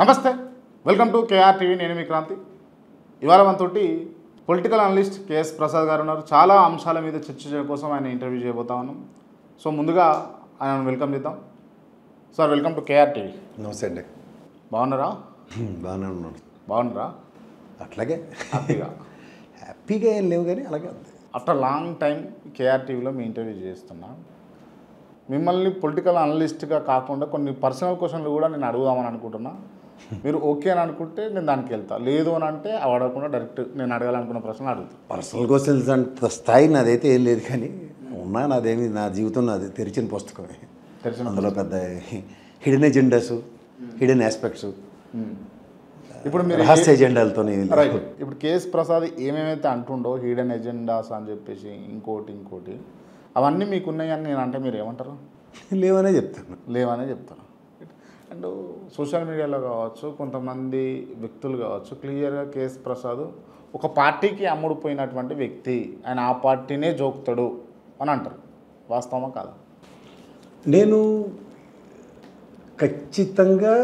నమస్తే, welcome to KR TV. నేను మీ క్రాంతి. ఇవాళ మనతోటి పొలిటికల్ అనలిస్ట్ కేఎస్ ప్రసాద్ గారు ఉన్నారు. చాలా అంశాల మీద చర్చ చేయడం కోసం ఆయన ఇంటర్వ్యూ చేయబోతా ఉన్నాం. సో ముందుగా ఆయన వెల్కమ్ చేద్దాం. Sir, welcome to KR TV. నమస్తే అండి. బాగున్నారా? బాగానే ఉన్నాను. బాగున్నారా? అట్లాగే హ్యాపీగా ఏం లేవు కానీ అలాగే ఉంది. ఆఫ్టర్ లాంగ్ టైం కేఆర్ టీవీలో మీ ఇంటర్వ్యూ చేస్తున్నా. మిమ్మల్ని పొలిటికల్ అనలిస్ట్గా కాకుండా కొన్ని పర్సనల్ క్వశ్చన్లు కూడా నేను అడుగుదామని అనుకుంటున్నా. మీరు ఓకే అని అనుకుంటే నేను దానికి వెళ్తా, లేదు అని అంటే అవి అడగకుండా డైరెక్ట్ నేను అడగాలనుకున్న ప్రశ్నలు అడుగుతాను. పర్సనల్ క్వశ్చన్స్ అంత స్థాయి నాదైతే ఏం లేదు, కానీ ఉన్నా నాదేమి నా జీవితం నాది తెరిచిన పుస్తకమే. అందులో పెద్ద హిడెన్ ఎజెండాస్, హిడెన్ ఆస్పెక్ట్స్, ఇప్పుడు మీరు రహస్య ఎజెండాలతో రైట్. ఇప్పుడు కేఎస్ ప్రసాద్ ఏమేమైతే అంటుండో హిడెన్ ఎజెండాస్ అని చెప్పేసి ఇంకోటి అవన్నీ మీకున్నాయని నేను అంటే మీరు ఏమంటారు? లేవనే చెప్తాను. లేవనే చెప్తాను. అండ్ సోషల్ మీడియాలో కావచ్చు, కొంతమంది వ్యక్తులు కావచ్చు, క్లియర్గా కేఎస్ ప్రసాద్ ఒక పార్టీకి అమ్ముడుపోయినటువంటి వ్యక్తి, ఆయన ఆ పార్టీనే జోకుతాడు అని అంటారు. వాస్తవమా కాదా? నేను ఖచ్చితంగా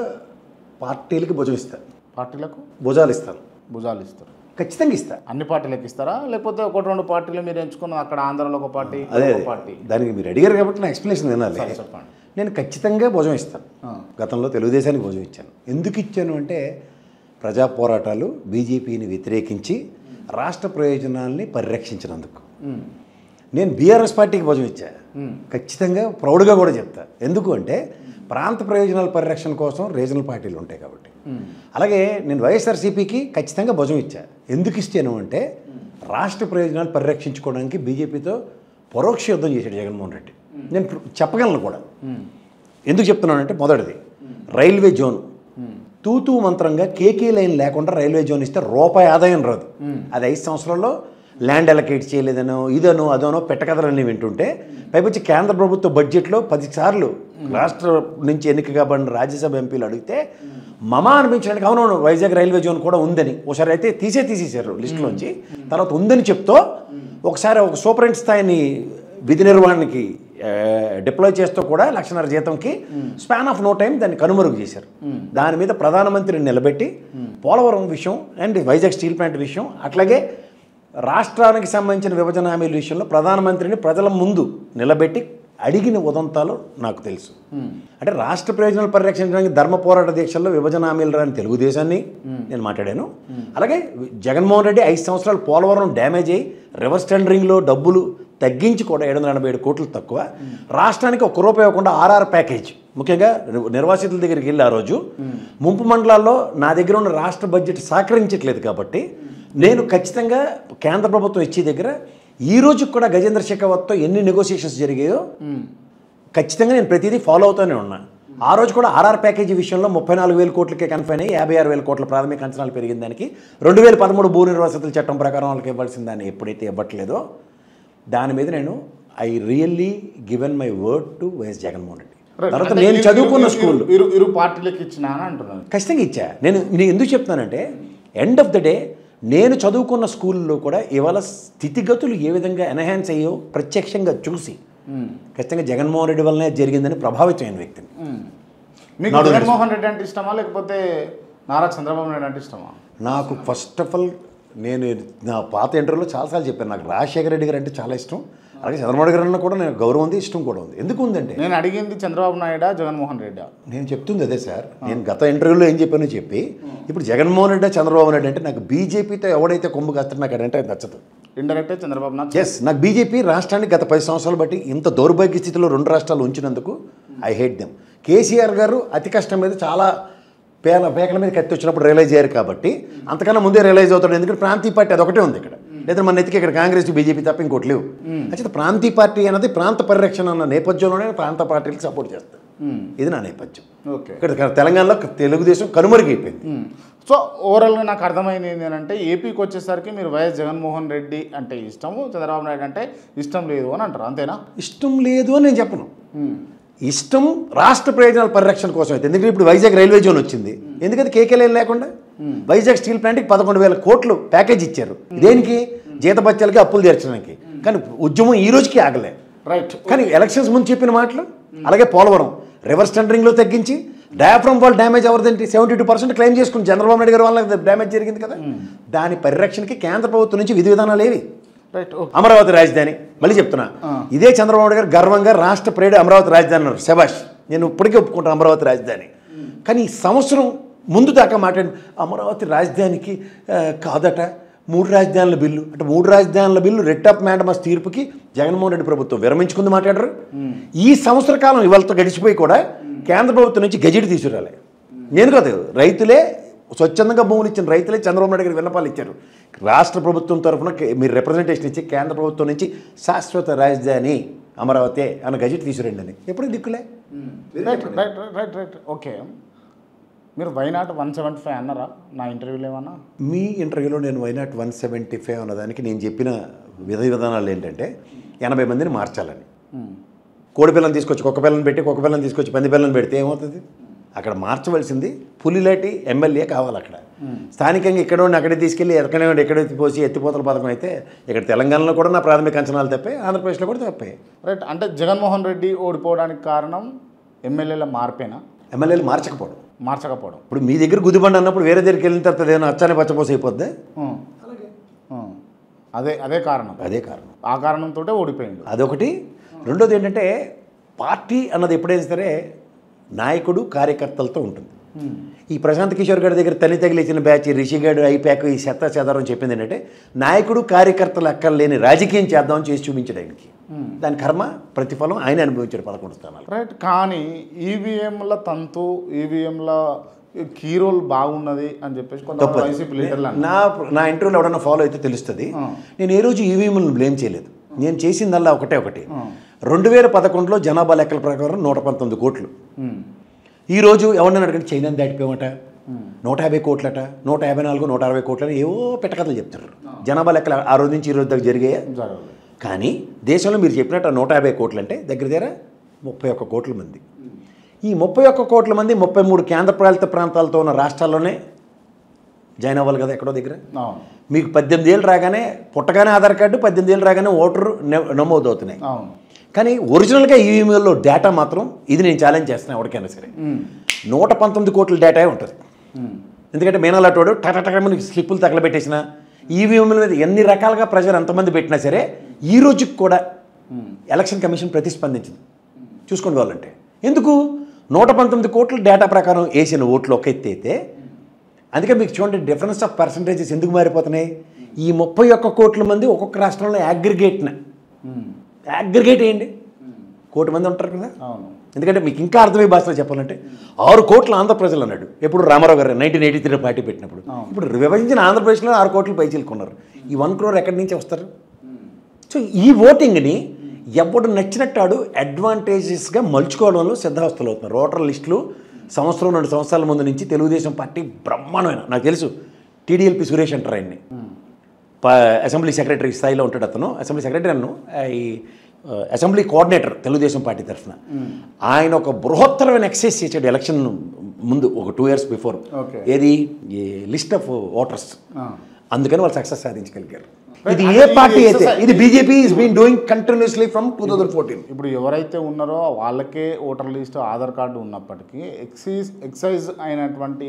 పార్టీలకి భుజం ఇస్తాను. పార్టీలకు భుజాలు ఇస్తారు. ఖచ్చితంగా ఇస్తా. అన్ని పార్టీలకు ఇస్తారా, లేకపోతే ఒకటి రెండు పార్టీలు మీరు ఎంచుకున్న అక్కడ ఆంధ్రలో ఒక పార్టీ, అదే పార్టీ? దానికి మీరు అడిగారు కాబట్టి నా ఎక్స్ప్లెనేషన్ వినాలి. చెప్పండి. నేను ఖచ్చితంగా భుజం ఇస్తాను. గతంలో తెలుగుదేశానికి భుజం ఇచ్చాను. ఎందుకు ఇచ్చాను అంటే, ప్రజా పోరాటాలు బీజేపీని వ్యతిరేకించి రాష్ట్ర ప్రయోజనాల్ని పరిరక్షించినందుకు. నేను బీఆర్ఎస్ పార్టీకి భుజం ఇచ్చా. ఖచ్చితంగా ప్రౌడ్గా కూడా చెప్తా. ఎందుకు అంటే, ప్రాంత ప్రయోజనాల పరిరక్షణ కోసం రీజనల్ పార్టీలు ఉంటాయి కాబట్టి. అలాగే నేను వైఎస్ఆర్సీపీకి ఖచ్చితంగా భుజం ఇచ్చా. ఎందుకు ఇచ్చాను అంటే, రాష్ట్ర ప్రయోజనాలు పరిరక్షించుకోవడానికి బీజేపీతో పరోక్ష యుద్ధం చేశాడు జగన్మోహన్ రెడ్డి. నేను చెప్పగలను కూడా. ఎందుకు చెప్తున్నానంటే, మొదటిది రైల్వే జోన్ తూతూ మంత్రంగా కేకే లైన్ లేకుండా రైల్వే జోన్ ఇస్తే రూపాయి ఆదాయం రాదు. అది 5 సంవత్సరాల్లో ల్యాండ్ అలొకేట్ చేయలేదనో ఇదనో అదనో పెట్టకథలన్నీ వింటుంటే, పైపొచ్చి కేంద్ర ప్రభుత్వ బడ్జెట్లో 10 సార్లు రాష్ట్ర నుంచి ఎన్నిక కాబడిన రాజ్యసభ ఎంపీలు అడిగితే మమా అనిపించడానికి అవునవును వైజాగ్ రైల్వే జోన్ కూడా ఉందని ఒకసారి అయితే తీసేశారు లిస్టులోంచి. తర్వాత ఉందని చెప్తూ ఒకసారి ఒక సూపరింట్ స్థాయిని విధి నిర్వహణకి డిప్లాయ్ చేస్తూ కూడా 1,50,000 జీతంకి స్పాన్ ఆఫ్ నో టైం దాన్ని కనుమరుగు చేశారు. దాని మీద ప్రధానమంత్రిని నిలబెట్టి పోలవరం విషయం అండ్ వైజాగ్ స్టీల్ ప్లాంట్ విషయం, అట్లాగే రాష్ట్రానికి సంబంధించిన విభజన హామీల విషయంలో ప్రధానమంత్రిని ప్రజల ముందు నిలబెట్టి అడిగిన ఉదంతాలు నాకు తెలుసు. అంటే రాష్ట్ర ప్రయోజనాలు పరిరక్షించడానికి ధర్మ పోరాట దీక్షల్లో విభజన హామీలు రాని తెలుగుదేశాన్ని నేను మాట్లాడాను. అలాగే జగన్మోహన్ రెడ్డి 5 సంవత్సరాలు పోలవరం డ్యామేజ్ అయ్యి రివర్స్ టెండరింగ్లో డబ్బులు తగ్గించి కూడా 787 కోట్లు తక్కువ, రాష్ట్రానికి ₹1 ఇవ్వకుండా ఆర్ఆర్ ప్యాకేజ్, ముఖ్యంగా నిర్వాసితుల దగ్గరికి వెళ్ళి ఆ రోజు ముంపు మండలాల్లో నా దగ్గర ఉన్న రాష్ట్ర బడ్జెట్ సహకరించట్లేదు కాబట్టి నేను ఖచ్చితంగా కేంద్ర ప్రభుత్వం ఇచ్చే దగ్గర ఈ రోజుకి కూడా గజేంద్ర షెకావత్తో ఎన్ని నెగోసియేషన్స్ జరిగాయో ఖచ్చితంగా నేను ప్రతిదీ ఫాలో అవుతూనే ఉన్నా. ఆ రోజు కూడా ఆర్ఆర్ ప్యాకేజీ విషయంలో 34,000 కోట్లకే కన్ఫైన్ అయ్యి 56,000 కోట్ల ప్రాథమిక అంచనాలు పెరిగిన దానికి 2013 భూ నిర్వాసితుల చట్టం ప్రకారం వాళ్ళకి ఇవ్వాల్సిన దాన్ని ఎప్పుడైతే ఇవ్వట్లేదో దాని మీద నేను I really given my word to YS Jaganmohan Reddy. తర్వాత నేను చదువుకున్న స్కూల్ ఇరు పార్టీలకు ఇచ్చినా అంటున్నాను. ఖచ్చితంగా ఇచ్చా. నేను ఎందుకు చెప్తానంటే, ఎండ్ ఆఫ్ ద డే నేను చదువుకున్న స్కూల్లో కూడా ఇవాళ స్థితిగతులు ఏ విధంగా ఎన్హాన్స్ అయ్యో ప్రత్యక్షంగా చూసి ఖచ్చితంగా జగన్మోహన్ రెడ్డి వల్లనే జరిగిందని ప్రభావితమైన వ్యక్తిని. మీకు జగన్మోహన్ రెడ్డి అంటే ఇష్టమా, లేకపోతే నారా చంద్రబాబు నాయుడు అంటే ఇష్టమా? నాకు ఫస్ట్ ఆఫ్ ఆల్ నేను నా పాత ఇంటర్వ్యూలో చాలాసార్లు చెప్పాను, నాకు రాజశేఖర రెడ్డి గారు అంటే చాలా ఇష్టం. అలాగే చంద్రబాబు గారు అన్న కూడా నేను గౌరవం ఉంది, ఇష్టం కూడా ఉంది. ఎందుకు ఉందంటే, నేను అడిగింది చంద్రబాబు నాయుడా జగన్మోహన్ రెడ్డా? నేను చెప్తుంది అదే సార్. నేను గత ఇంటర్వ్యూలో ఏం చెప్పానో చెప్పి ఇప్పుడు జగన్మోహన్ రెడ్డి చంద్రబాబు నాయుడు అంటే, నాకు బీజేపీతో ఎవడైతే కొమ్ము కాస్తాడో నాకు అంటే నచ్చదు. ఇండైరెక్ట్గా చంద్రబాబు నాయుడు. ఎస్, నాకు బీజేపీ రాష్ట్రానికి గత 10 సంవత్సరాలు బట్టి ఇంత దౌర్భాగ్య స్థితిలో 2 రాష్ట్రాలు ఉంచినందుకు ఐ హేట్ దెమ్. కేసీఆర్ గారు అతి కష్టం మీద చాలా పేకల మీద కత్తి వచ్చినప్పుడు రియలైజ్ అయ్యారు కాబట్టి అంతకన్నా ముందే రియలైజ్ అవుతాడు. ఎందుకంటే ప్రాంతీయ పార్టీ అదొకటే ఉంది ఇక్కడ, లేదా మన ఎత్తికి ఇక్కడ కాంగ్రెస్ బీజేపీ తప్ప ఇంకోటి లేవు. అయితే ప్రాంతీయ పార్టీ అనేది ప్రాంత పరిరక్షణ అన్న నేపథ్యంలోనే ప్రాంత పార్టీలకు సపోర్ట్ చేస్తారు. ఇది నా నేపథ్యం. ఇక్కడ తెలంగాణలో తెలుగుదేశం కనుమరుగైపోయింది. సో ఓవరాల్గా నాకు అర్థమైంది ఏంటంటే, ఏపీకి వచ్చేసరికి మీరు వైఎస్ జగన్మోహన్ రెడ్డి అంటే ఇష్టము, చంద్రబాబు నాయుడు అంటే ఇష్టం లేదు అని అంటారు, అంతేనా? ఇష్టం లేదు అని నేను చెప్పను. ఇష్టం రాష్ట్ర ప్రయోజనాల పరిరక్షణ కోసం అయితే. ఎందుకంటే ఇప్పుడు వైజాగ్ రైల్వే జోన్ వచ్చింది, ఎందుకంటే కేకే లైన్ లేకుండా వైజాగ్ స్టీల్ ప్లాంట్కి 11,000 కోట్లు ప్యాకేజ్ ఇచ్చారు. దేనికి? జీతభత్యాలకి, అప్పులు తీర్చడానికి. కానీ ఉద్యమం ఈ రోజుకి ఆగలే. రైట్. కానీ ఎలక్షన్స్ ముందు చెప్పిన మాటలు, అలాగే పోలవరం రివర్స్ టెండరింగ్లో తగ్గించి డయాఫ్రమ్ వాల్ డ్యామేజ్ ఎవరిదంటే 72% క్లెయిమ్ చేసుకుని చంద్రబాబు నాయుడు గారి వల్ల డ్యామేజ్ జరిగింది కదా. దాని పరిరక్షణకి కేంద్ర ప్రభుత్వం నుంచి విధి విధానాలు ఏవి? రైట్. అమరావతి రాజధాని మళ్ళీ చెప్తున్నా, ఇదే చంద్రబాబు నాయుడు గారు గర్వంగా రాష్ట్ర ప్రేడ్ అమరావతి రాజధాని అన్నారు. శభాష్, నేను ఇప్పటికే ఒప్పుకుంటాను అమరావతి రాజధాని. కానీ ఈ సంవత్సరం ముందు దాకా మాట్లాడి అమరావతి రాజధానికి కాదట, 3 రాజధానుల బిల్లు అంటే 3 రాజధానుల బిల్లు రిట్ ఆఫ్ మ్యాండమస్ తీర్పుకి జగన్మోహన్ రెడ్డి ప్రభుత్వం విరమించుకుంది మాట్లాడరు. ఈ సంవత్సర కాలం ఇవాళతో గడిచిపోయి కూడా కేంద్ర ప్రభుత్వం నుంచి గెజెట్ తీసుకురాలే. నేను కాదు, రైతులే స్వచ్ఛందంగా భూములు ఇచ్చిన రైతులే చంద్రబాబు నాయుడు గారికి విన్నపాలు ఇచ్చారు. రాష్ట్ర ప్రభుత్వం తరఫున మీరు రిప్రజెంటేషన్ ఇచ్చి కేంద్ర ప్రభుత్వం నుంచి శాశ్వత రాజధాని అమరావతి అన్న గెజెట్ తీసుకురండి అని ఎప్పుడు దిక్కులే. Right right right right okay. మీరు వైనాట్ 175 అన్నారా నా ఇంటర్వ్యూలో ఏమన్నా? మీ ఇంటర్వ్యూలో నేను వైనాట్ 175 అన్నదానికి నేను చెప్పిన విధానాలు ఏంటంటే 80 మందిని మార్చాలని. కోడి పిల్లని తీసుకొచ్చి కుక్క పిల్లని పెట్టి కుక్క పిల్లని తీసుకొచ్చి పంది పిల్లని పెడితే ఏమవుతుంది? అక్కడ మార్చవలసింది పులిలాంటి ఎమ్మెల్యే కావాలి. అక్కడ స్థానికంగా ఇక్కడ ఉండి అక్కడే తీసుకెళ్ళి ఎక్కడే ఉండి ఎక్కడే పోసి ఎత్తిపోతల పథకం అయితే ఇక్కడ తెలంగాణలో కూడా నా ప్రాథమిక అంచనాలు తప్పే, ఆంధ్రప్రదేశ్లో కూడా తప్పే. రైట్. అంటే జగన్మోహన్ రెడ్డి ఓడిపోవడానికి కారణం ఎమ్మెల్యేల మార్పేనా? ఎమ్మెల్యేలు మార్చకపోవడం. ఇప్పుడు మీ దగ్గర గుదిబండి అన్నప్పుడు వేరే దగ్గరికి వెళ్ళిన తర్వాత ఏదైనా అచ్చానే పచ్చపోసి అయిపోద్ది. అదే కారణం. ఆ కారణంతో ఓడిపోయింది. అదొకటి. రెండోది ఏంటంటే పార్టీ అన్నది ఎప్పుడైనా సరే నాయకుడు కార్యకర్తలతో ఉంటుంది. ఈ ప్రశాంత్ కిషోర్ గారి దగ్గర తల్లి తగిలిచ్చిన బ్యాచ్ రిషిగాడు ఐప్యాక్ ఈ చెత్త చెదారం చెప్పింది ఏంటంటే నాయకుడు కార్యకర్తలు అక్కర్లేని రాజకీయం చేద్దామని చేసి చూపించాడు ఆయనకి. దాని కర్మ ప్రతిఫలం ఆయన అనుభవించాడు 11 స్థానాలు. రైట్. కానీ ఈవీఎంల తంతు ఈవీఎంల కీ రోల్ బాగున్నది అని చెప్పేసి కొంత వైసీపీ లీడర్లు నా ఇంటర్వ్యూలో ఎవడన్నా ఫాలో అయితే తెలుస్తుంది. నేను ఏ రోజు ఈవీఎంలను బ్లేమ్ చేయలేదు. నేను చేసిందల్లా ఒకటి 2011లో జనాభా లెక్కల ప్రకారం 119 కోట్లు. ఈరోజు ఎవరన్నా అడగండి చైనాని దాటిపోయామట, 150 కోట్లట, 154, 160 కోట్లని ఏవో పెట్టకథలు చెప్తారు. జనాభా లెక్కలు ఆ రోజు నుంచి ఈ రోజు దాకా జరిగాయా? కానీ దేశంలో మీరు చెప్పినట్టు 150 కోట్లు అంటే దగ్గర 31 కోట్ల మంది. ఈ 31 కోట్ల మంది 33 కేంద్రపాలిత ప్రాంతాలతో ఉన్న రాష్ట్రాల్లోనే జాయిన్ అవ్వాలి కదా ఎక్కడో దగ్గర. మీకు 18 ఏళ్ళు రాగానే పుట్టగానే ఆధార్ కార్డు, 18 ఏళ్ళు రాగానే ఓటరు నమోదు అవుతున్నాయి. కానీ ఒరిజినల్గా ఈవీఎంలో డేటా మాత్రం ఇది నేను ఛాలెంజ్ చేస్తున్నాను ఎవరికైనా సరే 119 కోట్ల డేటా ఉంటుంది. ఎందుకంటే మేనలాటోడు టటటమని స్లిప్పులు తగలబెట్టేసిన ఈవీఎంల మీద ఎన్ని రకాలుగా ప్రెజర్ ఎంతమంది పెట్టినా సరే ఈ రోజుకి కూడా ఎలక్షన్ కమిషన్ ప్రతిస్పందించింది. చూసుకోండి వాళ్ళంటే ఎందుకు 119 కోట్ల డేటా ప్రకారం వేసిన ఓట్లు ఒక ఎత్తి అయితే, అందుకే మీకు చూడండి డిఫరెన్స్ ఆఫ్ పర్సంటేజెస్ ఎందుకు మారిపోతున్నాయి. ఈ 31 కోట్ల మంది ఒక్కొక్క రాష్ట్రంలో యాగ్రిగేట్ వేయండి, 1 కోటి మంది ఉంటారు కదా. ఎందుకంటే మీకు ఇంకా అర్థమయ్యే భాషలో చెప్పాలంటే 6 కోట్ల ఆంధ్ర ప్రజలు అన్నాడు ఎప్పుడు రామారావు గారు 1983 పార్టీ పెట్టినప్పుడు. ఇప్పుడు విభజించిన ఆంధ్రప్రదేశ్లో 6 కోట్లు పైచీలుకున్నారు. ఈ 1 crore ఎక్కడి నుంచి వస్తారు? సో ఈ ఓటింగ్ని ఎవడు నచ్చినట్టాడు అడ్వాంటేజెస్గా మలుచుకోవడంలో సిద్ధావస్థలు అవుతున్నారు. ఓటర్ లిస్టులు 1-2 సంవత్సరాల ముందు నుంచి తెలుగుదేశం పార్టీ బ్రహ్మాండమైన, నాకు తెలుసు టీడీఎల్పీ సురేష్ అంటారు ఆయన్ని, అసెంబ్లీ సెక్రటరీ స్థాయిలో ఉంటాడు అతను. అసెంబ్లీ సెక్రటరీ అన్ను ఈ అసెంబ్లీ కోఆర్డినేటర్ తెలుగుదేశం పార్టీ తరఫున. ఆయన ఒక బృహత్తరమైన ఎక్సైజ్ చేశాడు ఎలక్షన్ ముందు ఒక 2 years బిఫోర్. ఏది ఈ లిస్ట్ ఆఫ్ ఓటర్స్. అందుకని వాళ్ళు సక్సెస్ సాధించగలిగారు. ఇది ఏ పార్టీ అయితే ఇది BJP is been doing continuously from 2014. ఇప్పుడు ఎవరైతే ఉన్నారో వాళ్ళకే ఓటర్ లిస్ట్ ఆధార్ కార్డు ఉన్నప్పటికీ ఎక్సైజ్ అయినటువంటి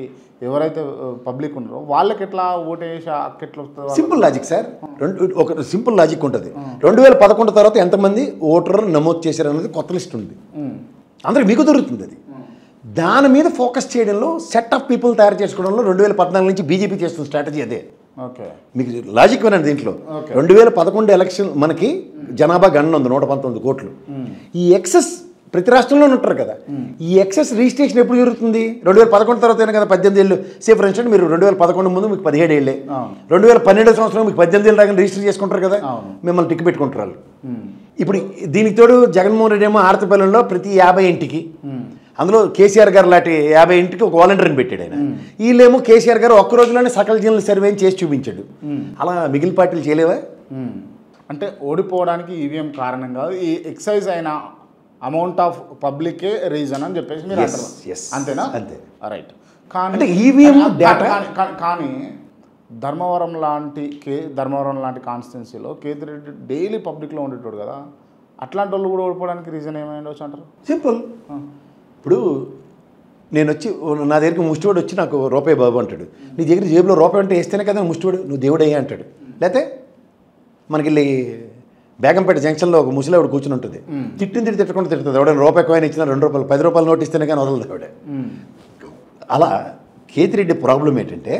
ఎవరైతే పబ్లిక్ ఉన్నారో వాళ్ళకి ఎట్లా ఓటేసి ఎట్లా వస్తుంది? Simple logic sir. ఒక సింపుల్ లాజిక్ ఉంటుంది. 2011 తర్వాత ఎంతమంది ఓటర్ నమోదు చేశారు అనేది కొత్త లిస్ట్ ఉంది, అందరికి మీకు దొరుకుతుంది. అది దాని మీద ఫోకస్ చేయడంలో సెట్ ఆఫ్ పీపుల్ తయారు చేసుకోవడంలో 2014 నుంచి బీజేపీ చేస్తున్న స్ట్రాటజీ అదే. ఓకే, మీకు లాజిక్ వినండి దీంట్లో. 2011 ఎలక్షన్ మనకి జనాభా గణన ఉంది 119 కోట్లు. ఈ ఎక్సెస్ ప్రతి రాష్ట్రంలో ఉంటారు కదా. ఈ ఎక్సెస్ రిజిస్ట్రేషన్ ఎప్పుడు జరుగుతుంది? 2011 తర్వాత కదా 18 ఏళ్ళు. సేఫ్ ఫర్ ఇన్స్టెంట్ మీరు 2011 ముందు మీకు 17 ఏళ్ళే, 2012 సంవత్సరం మీకు 18 ఏళ్ళు రాగానే రిజిస్టర్ చేసుకుంటారు కదా, మిమ్మల్ని టిక్ పెట్టుకుంటారు వాళ్ళు. ఇప్పుడు దీనికి తోడు జగన్మోహన్ రెడ్డి ఏమో ఆడతపల్లిలో ప్రతి 50 ఇంటికి, అందులో కేసీఆర్ గారు లాంటి 50 ఇంటికి ఒక వాలంటీర్ని పెట్టాడు ఆయన. వీళ్ళేమో కేసీఆర్ గారు ఒక్క రోజులోనే సకల జిల్లా సర్వే చేసి చూపించాడు. అలా మిగిలిన పార్టీలు చేయలేవా? అంటే ఓడిపోవడానికి ఈవీఎం కారణం కాదు, ఈ ఎక్సైజ్ అయిన అమౌంట్ ఆఫ్ పబ్లికే రీజన్ అని చెప్పేసి మీరు అంటారు. అంతేనా? అంతే. రైట్. కానీ ఈవీఎం డేటా కానీ ధర్మవరం లాంటి కాన్స్టిట్యున్సీలో కేతిరెడ్డి డైలీ పబ్లిక్లో ఉండేటోడు కదా, అట్లాంటి వాళ్ళు కూడా ఓడిపోవడానికి రీజన్ ఏమైనా ఉండొచ్చు అంటారు? సింపుల్. ఇప్పుడు నేను వచ్చి నా దగ్గరికి ముష్టివాడు వచ్చి నాకు రూపాయి బాబు అంటాడు. నీ దగ్గర జేబులో రూపాయి అంటే వేస్తేనే కదా ముష్టివాడు, నువ్వు దేవుడయ్యా అంటాడు. లేకపోతే మనకి వెళ్ళి బేగంపేట జంక్షన్లో ఒక ముసలివాడు కూర్చుని ఉంటుంది, తిట్టకుండా తిడుతుంది. ఎవడైనా రూపాయి కాయిన్ ఇచ్చినా 2 రూపాయలు 10 రూపాయలు నోట్ ఇస్తేనే కానీ వదలదు ఆవిడ. అలా కేతిరెడ్డి ప్రాబ్లం ఏంటంటే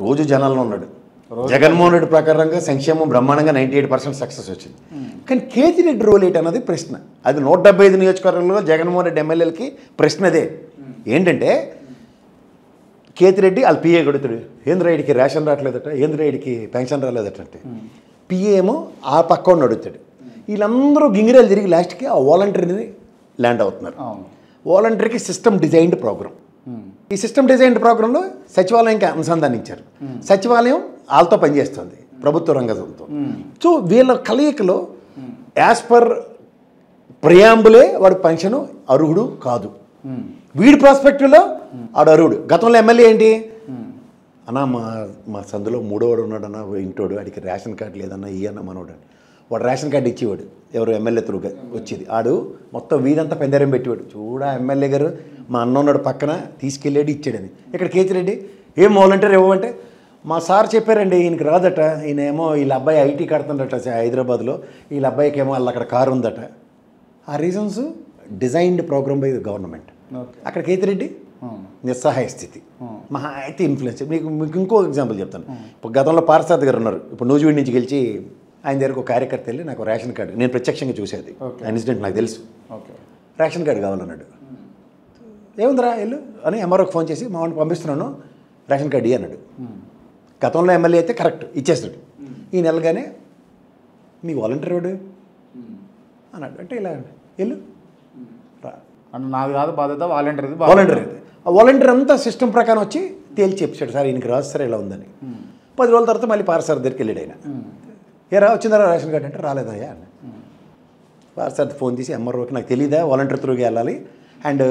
రోజు జనాల్లో ఉన్నాడు. జగన్మోహన్ రెడ్డి ప్రకారంగా సంక్షేమం బ్రహ్మాండంగా 98% సక్సెస్ వచ్చింది. కానీ కేతిరెడ్డి రోల్ ఏంటన్నది ప్రశ్న. అది 175 నియోజకవర్గంలో జగన్మోహన్ రెడ్డి ఎమ్మెల్యేలకి ప్రశ్న అదే. ఏంటంటే కేతిరెడ్డి వాళ్ళ పిఏ కొడుతాడు, ఏంద్రాయుడికి రేషన్ రావట్లేదట, ఏంద్రాయుడికి పెన్షన్ రాలేదట అంటే పిఏ ఏమో ఆ పక్క అడుగుతాడు. వీళ్ళందరూ గింగిరాలు తిరిగి లాస్ట్కి ఆ వాలంటీర్ని ల్యాండ్ అవుతున్నారు. వాలంటీర్కి సిస్టమ్ డిజైన్డ్ ప్రోగ్రామ్. ఈ సిస్టమ్ డిజైన్డ్ ప్రోగ్రాంలో సచివాలయంకి అనుసంధానించారు. సచివాలయం వాళ్ళతో పనిచేస్తుంది ప్రభుత్వ రంగంతో. సో వీళ్ళ కలయికలో యాజ్ పర్ ప్రియాంబులే వాడు పెన్షన్ అర్హుడు కాదు. వీడి ప్రాస్పెక్టివ్లో ఆడు అర్హుడు. గతంలో ఎమ్మెల్యే ఏంటి అన్నా, మా సందులో 3వాడు ఉన్నాడన్నా ఇంటోడు, వాడికి రేషన్ కార్డు లేదన్నా ఇయ్యన్న మనోడు అని వాడు రేషన్ కార్డు ఇచ్చేవాడు. ఎవరు ఎమ్మెల్యే త్రూగా వచ్చేది. ఆడు మొత్తం వీధంతా పెందరం పెట్టేవాడు. చూడా ఎమ్మెల్యే గారు మా అన్న ఉన్నాడు పక్కన తీసుకెళ్ళాడు ఇచ్చాడని. ఇక్కడ కేతిరెడ్డి ఏం వాలంటీర్ ఇవ్వమంటే మా సార్ చెప్పారండి ఈయనకి రాదట, ఈయన ఏమో వీళ్ళ అబ్బాయి ఐటీ కడుతుందట హైదరాబాద్లో, వీళ్ళ అబ్బాయికి ఏమో వాళ్ళు అక్కడ కారు ఉందట. ఆ reasons designed program by government. అక్కడ కేతిరెడ్డి నిస్సహాయ స్థితి, మహా అయితే ఇన్ఫ్లుయెన్స్. మీకు ఇంకో ఎగ్జాంపుల్ చెప్తాను. ఇప్పుడు గతంలో పార్సాద్ గారు ఉన్నారు, ఇప్పుడు నూజివీడి నుంచి గెలిచి ఆయన దగ్గరకు ఒక కార్యకర్త వెళ్ళి నాకు రేషన్ కార్డు, నేను ప్రత్యక్షంగా చూసేది ఆ ఇన్సిడెంట్ నాకు తెలుసు, రేషన్ కార్డు కావాలన్నాడు. ఏముందిరా వెళ్ళు అని ఎంఆర్ఓకి ఫోన్ చేసి మా వాడిని పంపిస్తున్నాను రేషన్ కార్డు అన్నాడు. గతంలో ఎమ్మెల్యే అయితే కరెక్ట్ ఇచ్చేస్తాడు. ఈ నెలగానే మీ వాలంటీర్ వాడు అన్నాడు. అంటే ఇలా వెళ్ళు రా, నాది కాదు బాధ్యత, వాలంటీర్ వాలంటీర్ అయితే ఆ వాలంటీర్ అంతా సిస్టమ్ ప్రకారం వచ్చి తేల్చి చెప్పాడు, సార్ ఈయనకి రాదు సార్ ఇలా ఉందని. 10 రోజుల తర్వాత మళ్ళీ పార్సార్ దగ్గరికి వెళ్ళాడు. ఆయన ఏ వచ్చిందా రేషన్ కార్డు అంటే రాలేదయ్యా అన్న. పార్సార్ ఫోన్ తీసి ఎంఆర్ఓకి నాకు తెలియదా వాలంటీర్ త్రూగా వెళ్ళాలి అండ్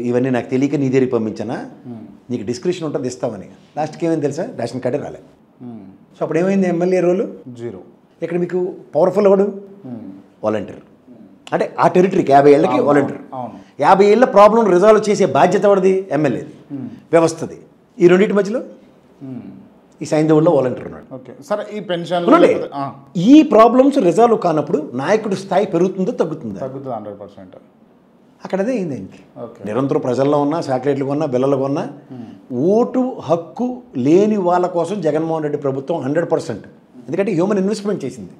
ఇవన్నీ నాకు తెలియక నీ దగ్గరికి పంపించానా, నీకు డిస్క్రిప్షన్ ఉంటుంది ఇస్తామని. లాస్ట్కి ఏమైంది తెలుసా, రేషన్ కార్డే రాలేదు. సో అప్పుడు ఏమైంది, ఎమ్మెల్యే రోలు 0. ఇక్కడ మీకు పవర్ఫుల్ ఎవడు, వాలంటీర్. అంటే ఆ టెరిటరీకి 50 ఏళ్ళకి వాలంటీర్. 50 ఏళ్ళ ప్రాబ్లం రిజాల్వ్ చేసే బాధ్యత ఎవరిది, ఎమ్మెల్యేది, వ్యవస్థది. ఈ రెండింటి మధ్యలో ఈ సైంధవుల్లో వాలంటీర్ ఉన్నాడు. ఓకే సరే, ఈ పెన్షన్ ఈ ప్రాబ్లమ్స్ రిజాల్వ్ కానప్పుడు నాయకుడి స్థాయి పెరుగుతుందో తగ్గుతుందో, తగ్గుతుంది 100%. అక్కడ అదే అయింది ఆయనకి. నిరంతరం ప్రజల్లో ఉన్నా, శాక్యులేట్లు కొన్నా, బిల్లలు కొన్నా, ఓటు హక్కు లేని వాళ్ళ కోసం జగన్మోహన్ రెడ్డి ప్రభుత్వం 100%. ఎందుకంటే హ్యూమన్ ఇన్వెస్ట్మెంట్ చేసింది.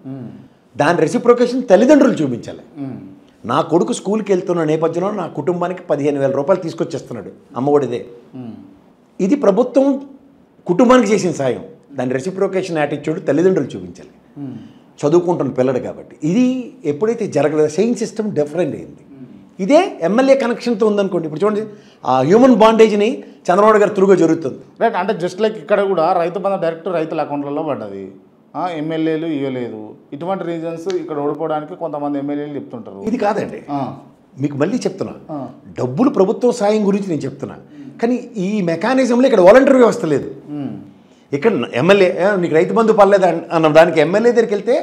దాని రెసిప్రొకేషన్ తల్లిదండ్రులు చూపించాలి. నా కొడుకు స్కూల్కి వెళ్తున్న నేపథ్యంలో నా కుటుంబానికి 15,000 రూపాయలు తీసుకొచ్చేస్తున్నాడు, అమ్మఒడిదే. ఇది ప్రభుత్వం కుటుంబానికి చేసిన సాయం. దాని రెసిప్రొకేషన్ యాటిట్యూడ్ తల్లిదండ్రులు చూపించాలి, చదువుకుంటున్న పిల్లడు కాబట్టి. ఇది ఎప్పుడైతే జరగలేదు, సెయిన్ సిస్టమ్ డిఫరెంట్ అయింది. ఇదే ఎమ్మెల్యే కనెక్షన్తో ఉందనుకోండి. ఇప్పుడు చూడండి, ఆ హ్యూమన్ బాండేజ్ని చంద్రబాబు గారు త్రూగా జరుగుతుంది. రైట్. అంటే జస్ట్ లైక్ ఇక్కడ కూడా రైతు బంధు డైరెక్ట్ రైతుల అకౌంట్లలో పడ్డది, ఎమ్మెల్యేలు ఇవ్వలేదు. ఇటువంటి రీజన్స్ ఇక్కడ ఓడిపోవడానికి కొంతమంది ఎమ్మెల్యేలు చెప్తుంటారు. ఇది కాదండి, మీకు మళ్ళీ చెప్తున్నా, డబ్బులు ప్రభుత్వ సాయం గురించి నేను చెప్తున్నా. కానీ ఈ మెకానిజంలో ఇక్కడ వాలంటీర్ వ్యవస్థ లేదు. ఇక్కడ ఎమ్మెల్యే నీకు రైతు బంధు పర్లేదు అన్న దానికి ఎమ్మెల్యే దగ్గరికి వెళ్తే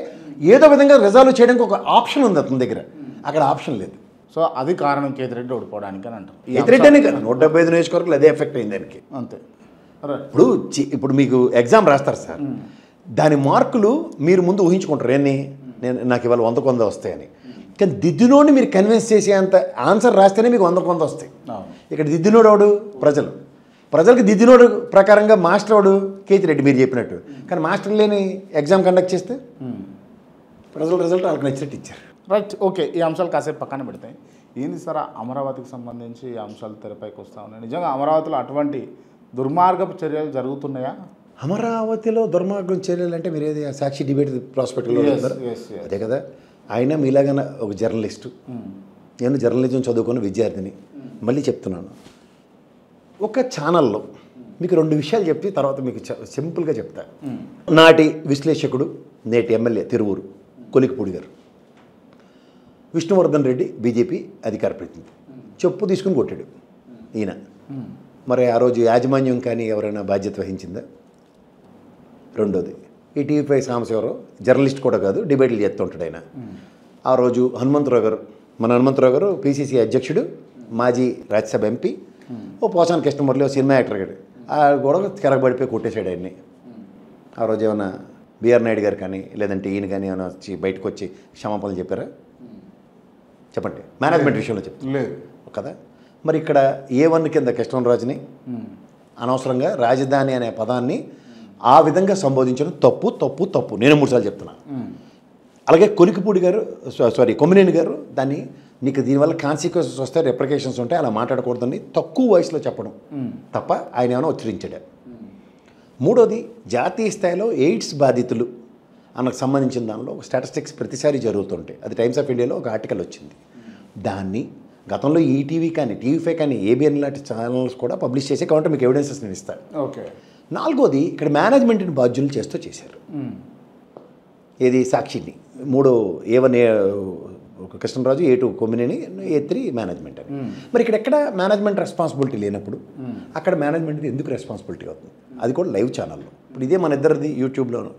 ఏదో విధంగా రిజాల్వ్ చేయడానికి ఒక ఆప్షన్ ఉంది అతని దగ్గర, అక్కడ ఆప్షన్ లేదు. సో అది కారణం కేతిరెడ్డి ఓడిపోవడానికి అని అంటారు. కేతిరెడ్డి అనే కదా 175 నియోజకవర్గాలు అదే ఎఫెక్ట్ అయింది దానికి. అంతే. ఇప్పుడు మీకు ఎగ్జామ్ రాస్తారు సార్, దాని మార్కులు మీరు ముందు ఊహించుకుంటారు. నాకు ఇవాళ 100కు 100 వస్తాయని. కానీ దిద్దునోడిని మీరు కన్విన్స్ చేసేంత ఆన్సర్ రాస్తేనే మీకు 100కు 100 వస్తాయి. ఇక్కడ దిద్దునోడు వాడు ప్రజలకు దిద్దునోడు ప్రకారంగా మాస్టర్ వాడు కేతిరెడ్డి మీరు చెప్పినట్టు. కానీ మాస్టర్ లేని ఎగ్జామ్ కండక్ట్ చేస్తే ప్రజల రిజల్ట్ వాళ్ళకి నచ్చినట్టు ఇచ్చారు. రైట్. ఓకే, ఈ అంశాలు కాసేపు పక్కన పెడతాయి. ఏంది సార్ అమరావతికి సంబంధించి ఈ అంశాలు తెరపైకి వస్తూ ఉన్నాయి. నిజంగా అమరావతిలో అటువంటి దుర్మార్గపు చర్యలు జరుగుతున్నాయా? అమరావతిలో దుర్మార్గం చర్యలు అంటే మీరు ఏది సాక్షి డిబేట్ ప్రాస్పెక్ట్లో అదే కదా. ఆయన మీలాగా ఒక జర్నలిస్టు, నేను జర్నలిజం చదువుకున్న విద్యార్థిని. మళ్ళీ చెప్తున్నాను, ఒక ఛానల్లో మీకు 2 విషయాలు చెప్తే తర్వాత మీకు సింపుల్గా చెప్తా. నాటి విశ్లేషకుడు, నేటి ఎమ్మెల్యే తిరువూరు కొలికిపూడి గారు, విష్ణువర్ధన్ రెడ్డి బీజేపీ అధికార ప్రతినిధి, చెప్పు తీసుకుని కొట్టాడు ఈయన. మరి ఆ రోజు యాజమాన్యం కానీ ఎవరైనా బాధ్యత వహించిందా? రెండోది, ఈ టీవీ5 సాంబశివరావు జర్నలిస్ట్ కూడా కాదు, డిబేట్లు చేస్తుంటాడు ఆయన. ఆ రోజు హనుమంతరావు గారు, మన హనుమంతరావు గారు పిసిసి అధ్యక్షుడు, మాజీ రాజ్యసభ ఎంపీ, ఓ పోసాని కృష్ణమురళి ఓ సినిమా యాక్టర్ గారు ఆ గొడవ తిరగబడిపోయి కొట్టేశాడు ఆయన్ని. ఆ రోజు ఏమైనా బిఆర్ నాయుడు గారు కానీ లేదంటే ఈయన కానీ ఏమైనా వచ్చి బయటకు వచ్చి క్షమాపణలు చెప్పారా? చెప్పండి. మేనేజ్మెంట్ విషయంలో చెప్తాను లేదు కదా. మరి ఇక్కడ A1 కింద కృష్ణరాజుని అనవసరంగా రాజధాని అనే పదాన్ని ఆ విధంగా సంబోధించడం తప్పు తప్పు తప్పు. నేను 3 సార్లు చెప్తున్నాను. అలాగే కొలికిపూడి గారు కొమ్మినేని గారు దాన్ని నీకు దీనివల్ల కాన్సిక్వెన్సెస్ వస్తాయి, రెప్రికేషన్స్ ఉంటాయి, అలా మాట్లాడకూడదని తక్కువ వయసులో చెప్పడం తప్ప ఆయన ఏమైనా ఉచ్చరించాడు. మూడోది జాతీయ స్థాయిలో ఎయిడ్స్ బాధితులు అన్నకు సంబంధించిన దానిలో ఒక స్టాటిస్టిక్స్ ప్రతిసారి జరుగుతుంటాయి. అది టైమ్స్ ఆఫ్ ఇండియాలో ఒక ఆర్టికల్ వచ్చింది. దాన్ని గతంలో ఈటీవీ కానీ టీవీ5 కానీ ఏబిఎన్ లాంటి ఛానల్స్ కూడా పబ్లిష్ చేసి కాబట్టి మీకు ఎవిడెన్సెస్ నేను ఇస్తాను. ఓకే. నాలుగోది ఇక్కడ మేనేజ్మెంట్ని బాధ్యులు చేస్తూ చేశారు. ఏది సాక్షిని 3 A1 Krishnaraju, A2 Kommineni, A3 management అని. మరి ఇక్కడ ఎక్కడ మేనేజ్మెంట్ రెస్పాన్సిబిలిటీ లేనప్పుడు అక్కడ మేనేజ్మెంట్ ఎందుకు రెస్పాన్సిబిలిటీ అవుతుంది? అది కూడా లైవ్ ఛానల్లో. ఇప్పుడు ఇదే మన ఇద్దరిది యూట్యూబ్లోను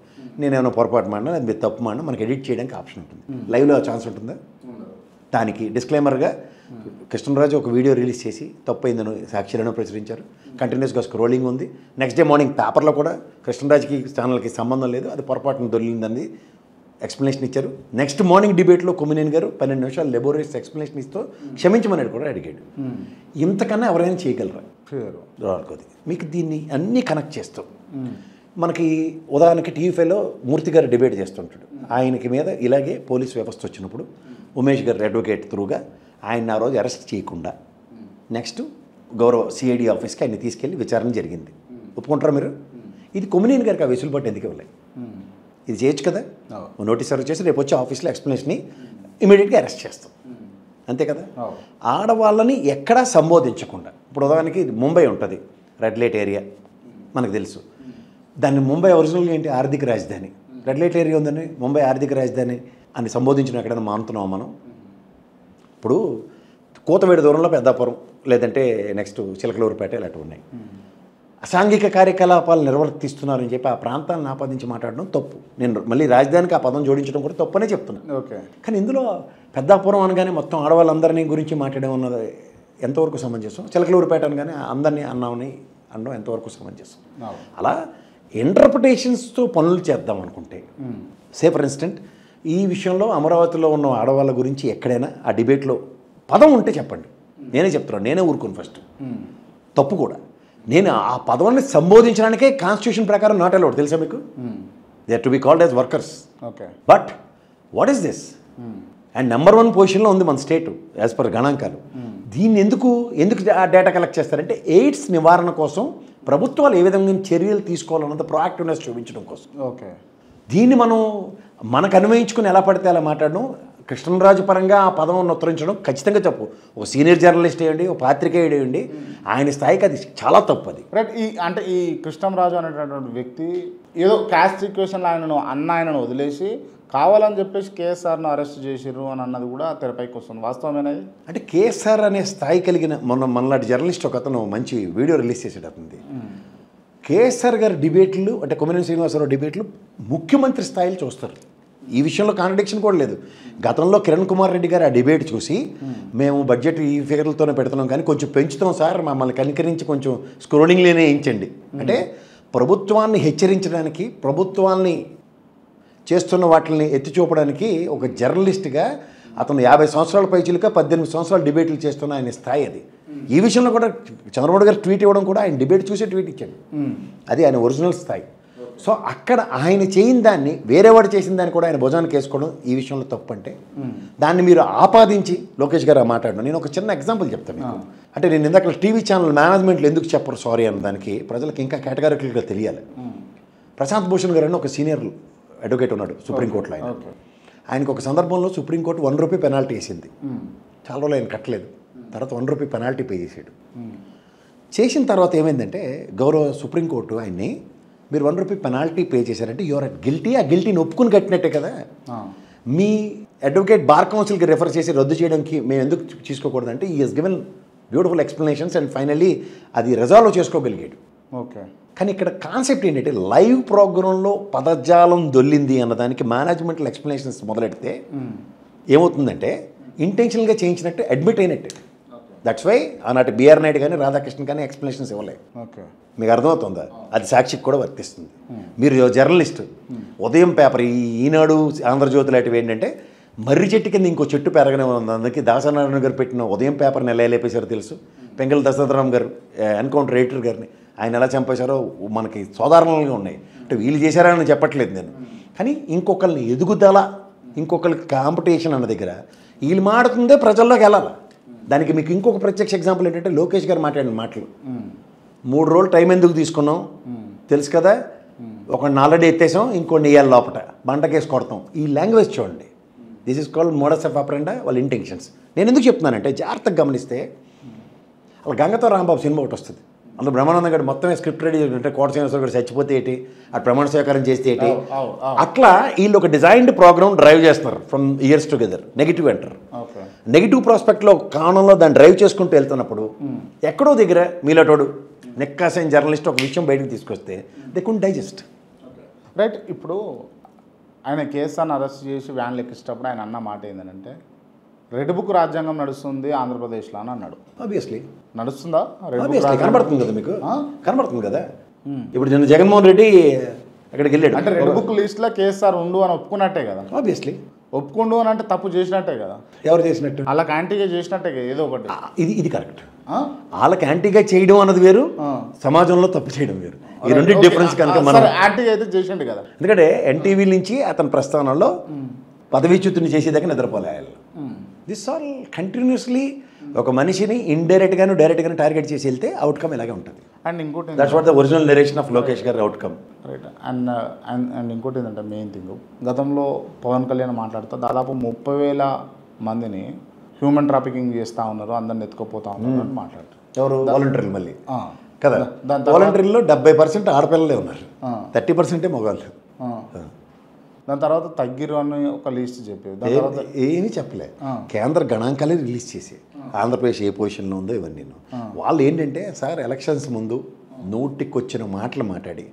నేనేమైనా పొరపాటు మాడినా అది మీరు తప్పు మాడినా మనకి ఎడిట్ చేయడానికి ఆప్షన్ ఉంటుంది. లైవ్లో ఛాన్స్ ఉంటుందా? దానికి డిస్క్లైమర్గా కృష్ణరాజు ఒక వీడియో రిలీజ్ చేసి తప్పు అయిందని సాక్షిలను ప్రచురించారు. కంటిన్యూస్గా స్క్రోలింగ్ ఉంది. నెక్స్ట్ డే మార్నింగ్ పేపర్లో కూడా కృష్ణరాజుకి ఛానల్కి సంబంధం లేదు, అది పొరపాటును దొరికిందని ఎక్స్ప్లెనేషన్ ఇచ్చారు. నెక్స్ట్ మార్నింగ్ డిబేట్లో కొమ్మినేని గారు 12 నిమిషాలు లెబోరియస్ ఎక్స్ప్లెనేషన్ ఇస్తూ క్షమించమని కూడా అడిగాడు. ఇంతకన్నా ఎవరైనా చేయగలరా? రానుకోది. మీకు దీన్ని అన్నీ కనెక్ట్ చేస్తూ మనకి ఉదాహరణకి టీవీ5లో మూర్తి గారు డిబేట్ చేస్తుంటాడు. ఆయనకి మీద ఇలాగే పోలీస్ వ్యవస్థ వచ్చినప్పుడు ఉమేష్ గారు అడ్వకేట్ త్రూగా ఆయన ఆ రోజు అరెస్ట్ చేయకుండా నెక్స్ట్ గౌరవ సిఐడి ఆఫీస్కి ఆయన్ని తీసుకెళ్ళి విచారణ జరిగింది. ఒప్పుకుంటారా మీరు? ఇది కొమ్మినేని గారికి ఆ వెసులుబాటు ఎందుకు ఇవ్వలేదు? ఇది చేయొచ్చు కదా. నోటీస్ సర్వ్ చేసి రేపు వచ్చి ఆఫీస్లో ఎక్స్ప్లెనేషన్ని ఇమీడియట్గా అరెస్ట్ చేస్తాం, అంతే కదా. ఆడవాళ్ళని ఎక్కడా సంబోధించకుండా, ఇప్పుడు ఉదాహరణకి ముంబై ఉంటుంది, రెడ్ లైట్ ఏరియా మనకు తెలుసు. దాన్ని ముంబై ఒరిజినల్గా ఏంటి? ఆర్థిక రాజధాని. రెడ్ లైట్ ఏరియా ఉందని ముంబై ఆర్థిక రాజధాని అని సంబోధించడం ఎక్కడైనా మానుతున్నాం మనం? ఇప్పుడు కూతవేడి దూరంలో పెద్దాపురం లేదంటే నెక్స్ట్ చిలకలూరుపేట ఇలాంటివి ఉన్నాయి. అసాంఘిక కార్యకలాపాలు నిర్వర్తిస్తున్నారని చెప్పి ఆ ప్రాంతాలను ఆపాదించి మాట్లాడడం తప్పు. నేను మళ్ళీ రాజధానికి ఆ పదం జోడించడం కూడా తప్పనే చెప్తున్నాను. ఓకే. కానీ ఇందులో పెద్దాపురం అనగానే మొత్తం ఆడవాళ్ళందరినీ గురించి మాట్లాడడం ఉన్నది ఎంతవరకు సమంజసం? చిలకలూరుపేట అనగానే అందరినీ అన్నామని అనడం ఎంతవరకు సమంజసం? అలా ఇంటర్ప్రిటేషన్స్తో పనులు చేద్దాం అనుకుంటే, సే ఫర్ ఇన్స్టెంట్ ఈ విషయంలో అమరావతిలో ఉన్న ఆడవాళ్ళ గురించి ఎక్కడైనా ఆ డిబేట్లో పదం ఉంటే చెప్పండి, నేనే చెప్తున్నాను, నేనే ఊరుకోను. ఫస్ట్ తప్పు కూడా నేను ఆ పదవాన్ని సంబోధించడానికే కాన్స్టిట్యూషన్ ప్రకారం నాట్ అలౌడ్, తెలుసా మీకు? They are to be called as workers. Okay. But what is this? And number 1 పొజిషన్లో ఉంది మన స్టేట్ యాజ్ పర్ గణాంకాలు. దీన్ని ఎందుకు ఆ డేటా కలెక్ట్ చేస్తారంటే ఎయిడ్స్ నివారణ కోసం ప్రభుత్వాలు ఏ విధంగా చర్యలు తీసుకోవాలన్నది ప్రొయాక్టివ్నెస్ చూపించడం కోసం. ఓకే. దీన్ని మనం మనకు అన్వయించుకుని ఎలా పడితే అలా మాట్లాడడం, కృష్ణరాజు పరంగా ఆ పదం ఉత్తరించడం ఖచ్చితంగా తప్పు. ఒక సీనియర్ జర్నలిస్ట్ అయ్యండి, ఒక పాత్రికేయుడు అయ్యండి, ఆయన స్థాయికి అది చాలా తప్పు. అది రైట్. ఈ కృష్ణరాజు అనేటటువంటి వ్యక్తి ఏదో క్యాస్ట్ ఈక్వేషన్లో ఆయనను వదిలేసి కావాలని చెప్పేసి కేఎస్ఆర్ను అరెస్ట్ చేసిర్రు అని అన్నది కూడా తెరపైకి వస్తుంది. వాస్తవమేనది? అంటే కేఎస్ఆర్ అనే స్థాయి కలిగిన మనలాంటి జర్నలిస్ట్ ఒక అతను మంచి వీడియో రిలీజ్ చేసాడు. అతనిది కేఎస్ఆర్ గారి డిబేట్లు అంటే కొమ్మినేని శ్రీనివాసరావు డిబేట్లు ముఖ్యమంత్రి స్థాయిలో చూస్తారు. ఈ విషయంలో కాంట్రడిక్షన్ కూడా లేదు. గతంలో కిరణ్ కుమార్ రెడ్డి గారు ఆ డిబేట్ చూసి మేము బడ్జెట్ ఈ ఫిగర్లతోనే పెడుతున్నాం కానీ కొంచెం పెంచుతాం సార్, మమ్మల్ని కనికరించి కొంచెం స్క్రోలింగ్లోనే వేయించండి అంటే, ప్రభుత్వాన్ని హెచ్చరించడానికి, ప్రభుత్వాన్ని చేస్తున్న వాటిని ఎత్తి చూపడానికి ఒక జర్నలిస్ట్గా అతను 50 సంవత్సరాల పైచిలుక 18 సంవత్సరాలు డిబేట్లు చేస్తున్న ఆయన స్థాయి అది. ఈ విషయంలో కూడా చంద్రబాబు గారు ట్వీట్ ఇవ్వడం కూడా ఆయన డిబేట్ చూసే ట్వీట్ ఇచ్చాడు. అది ఆయన ఒరిజినల్ స్థాయి. సో అక్కడ ఆయన చేయని దాన్ని వేరేవాడు చేసిన దాన్ని కూడా ఆయన భుజానికి వేసుకోవడం ఈ విషయంలో తప్పు. అంటే దాన్ని మీరు ఆపాదించి లోకేష్ గారు మాట్లాడడం. నేను ఒక చిన్న ఎగ్జాంపుల్ చెప్తాను మీకు. అంటే నేను ఇందాక టీవీ ఛానల్ మేనేజ్మెంట్లు ఎందుకు చెప్పరు సారీ అన్న దానికి ప్రజలకు ఇంకా కేటగారికల్గా తెలియాలి. ప్రశాంత్ భూషణ్ గారు అని ఒక సీనియర్ అడ్వకేట్ ఉన్నాడు సుప్రీంకోర్టులో. ఆయనకు ఒక సందర్భంలో సుప్రీంకోర్టు ₹1 పెనాల్టీ వేసింది. చాలా రోజులు ఆయన కట్టలేదు. తర్వాత ₹1 పెనాల్టీ పే చేసాడు. చేసిన తర్వాత ఏమైందంటే గౌరవ సుప్రీంకోర్టు ఆయన్ని మీరు ₹1 పెనాల్టీ పే చేశారంటే యూఆర్ అట్ గిల్టీ, ఆ గిల్టీని ఒప్పుకుని కట్టినట్టే కదా. మీ అడ్వకేట్ బార్ కౌన్సిల్కి రెఫర్ చేసి రద్దు చేయడానికి మేము ఎందుకు తీసుకోకూడదంటే ఈ he's given beautiful explanations and finally అది రిజాల్వ్ చేసుకోగలిగాడు. ఓకే. కానీ ఇక్కడ కాన్సెప్ట్ ఏంటంటే లైవ్ ప్రోగ్రాంలో పదజాలం దొల్లింది అన్నదానికి మేనేజ్మెంటల్ ఎక్స్ప్లెనేషన్స్ మొదలెడితే ఏమవుతుందంటే ఇంటెన్షనల్గా చేయించినట్టు అడ్మిట్ అయినట్టే. దట్స్ వై ఆనాటి బిఆర్ నాయుడు కానీ రాధాకృష్ణ కానీ ఎక్స్ప్లెనేషన్స్ ఇవ్వలేదు. ఓకే, మీకు అర్థమవుతుందా? అది సాక్షికి కూడా వర్తిస్తుంది. మీరు జర్నలిస్ట్, ఉదయం పేపర్ ఈనాడు ఆంధ్రజ్యోతి లాంటివి ఏంటంటే మర్రి చెట్టు కింద ఇంకో చెట్టు పెరగనే ఉంది. అందుకే దాసనారాయణ గారు పెట్టిన ఉదయం పేపర్ని ఎలా లేపేశారో తెలుసు. పెంగళ దశరథరామ్ గారు ఎన్కౌంటర్ ఎడిటర్ గారిని ఆయన ఎలా చంపేశారో మనకి సోదారణలుగా ఉన్నాయి. అంటే వీళ్ళు చేశారని చెప్పట్లేదు నేను, కానీ ఇంకొకరిని ఎదుగుదల, ఇంకొకరికి కాంపిటీషన్ అన్న దగ్గర వీళ్ళు మాడుతుందే ప్రజల్లోకి వెళ్ళాలి. దానికి మీకు ఇంకొక ప్రత్యక్ష ఎగ్జాంపుల్ ఏంటంటే లోకేష్ గారు మాట్లాడిన మాటలు. 3 రోజులు టైం ఎందుకు తీసుకున్నాం తెలుసు కదా, ఒక ఆల్రెడీ ఎత్తేసాం, ఇంకొన్ని ఇయ్యాలి లోపల బండకేసి కొడతాం. ఈ లాంగ్వేజ్ చూడండి. This is called modus of operandi, వాళ్ళ ఇంటెన్షన్స్. నేను ఎందుకు చెప్తున్నానంటే జాగ్రత్తగా గమనిస్తే అలా గంగతో రాంబాబు సినిమా ఒకటి వస్తుంది. అందులో బ్రహ్మానందం గారు మొత్తమే స్క్రిప్ట్ రెడీ చేసుకుంటే కోట శ్రీనివాసరావు గారు చచ్చిపోతే ఏంటి, ఆ ప్రమాణ స్వీకారం చేస్తే ఏంటి, అట్లా వీళ్ళు ఒక డిజైన్డ్ ప్రోగ్రామ్ డ్రైవ్ చేస్తున్నారు ఫ్రమ్ ఇయర్స్ టుగెదర్. నెగిటివ్ అంటారు. నెగిటివ్ ప్రాస్పెక్ట్లో కాలంలో దాన్ని డ్రైవ్ చేసుకుంటూ వెళ్తున్నప్పుడు ఎక్కడో దగ్గర మీలోటోడు నెక్కాసైన జర్నలిస్ట్ ఒక విషయం బయటకు తీసుకొస్తే దే కుడ్ డైజెస్ట్. రైట్. ఇప్పుడు ఆయన కేసుని అరెస్ట్ చేసి వ్యాన్లు ఎక్కించేటప్పుడు ఆయన అన్న మాట ఏంటంటే రెడ్ బుక్ రాజ్యాంగం నడుస్తుంది ఆంధ్రప్రదేశ్లో అని అన్నాడు. ఆబ్వియస్లీ నడుస్తుందా? కనబడుతుంది కదా మీకు, కనబడుతుంది కదా. ఇప్పుడు నిన్న జగన్మోహన్ రెడ్డి అక్కడికి వెళ్ళాడు అంటే రెడ్ బుక్ లిస్ట్లో కేసీఆర్ ఉండు అని ఒప్పుకున్నట్టే కదా. ఆబ్వియస్లీ ఒప్పుకుండు అని అంటే తప్పు చేసినట్టే కదా. ఎవరు చేసినట్టు? వాళ్ళకి యాంటీగా చేసినట్టే కదా ఏదో ఒకటి. ఇది కరెక్ట్. వాళ్ళకి యాంటీగా చేయడం అన్నది వేరు, సమాజంలో తప్పు చేయడం వేరు. ఈ రెండు డిఫరెన్స్ కనుక మనం యాంటీగా అయితే చేసిండు కదా. ఎందుకంటే ఎన్టీవీ నుంచి అతని ప్రస్థానంలో పదవీచ్యుతిని చేసేదాకా నిద్రపోలే. దిస్ ఆల్ కంటిన్యూస్లీ ఒక మనిషిని ఇండైరెక్ట్గాను డైరెక్ట్గాను టార్గెట్ చేసి వెళ్తే అవుట్కమ్ ఇలాగే ఉంటుంది. అండ్ ఇంకోటి that's what the original narration of Lokesh గారి అవుట్కమ్. రైట్. అండ్ ఇంకోటి ఏంటంటే మెయిన్ థింగ్, గతంలో పవన్ కళ్యాణ్ మాట్లాడుతూ దాదాపు 30,000 మందిని హ్యూమన్ ట్రాఫికింగ్ చేస్తూ ఉన్నారు, అందరిని ఎత్తుకుపోతా ఉన్నారు అని మాట్లాడారు. ఎవరు? వాలంటీర్లు మళ్ళీ కదా. వాలంటీర్లో 70% ఆడపిల్లలే ఉన్నారు, 30% మగవాళ్ళు. దాని తర్వాత తగ్గిరు అని ఒక లిస్ట్ చెప్పేది. దాని తర్వాత ఏమీ చెప్పలే. కేంద్ర గణాంకాలే రిలీజ్ చేసి ఆంధ్రప్రదేశ్ ఏ పొజిషన్లో ఉందో ఇవన్నీ. వాళ్ళు ఏంటంటే సార్ ఎలక్షన్స్ ముందు నోటికొచ్చిన మాటలు మాట్లాడి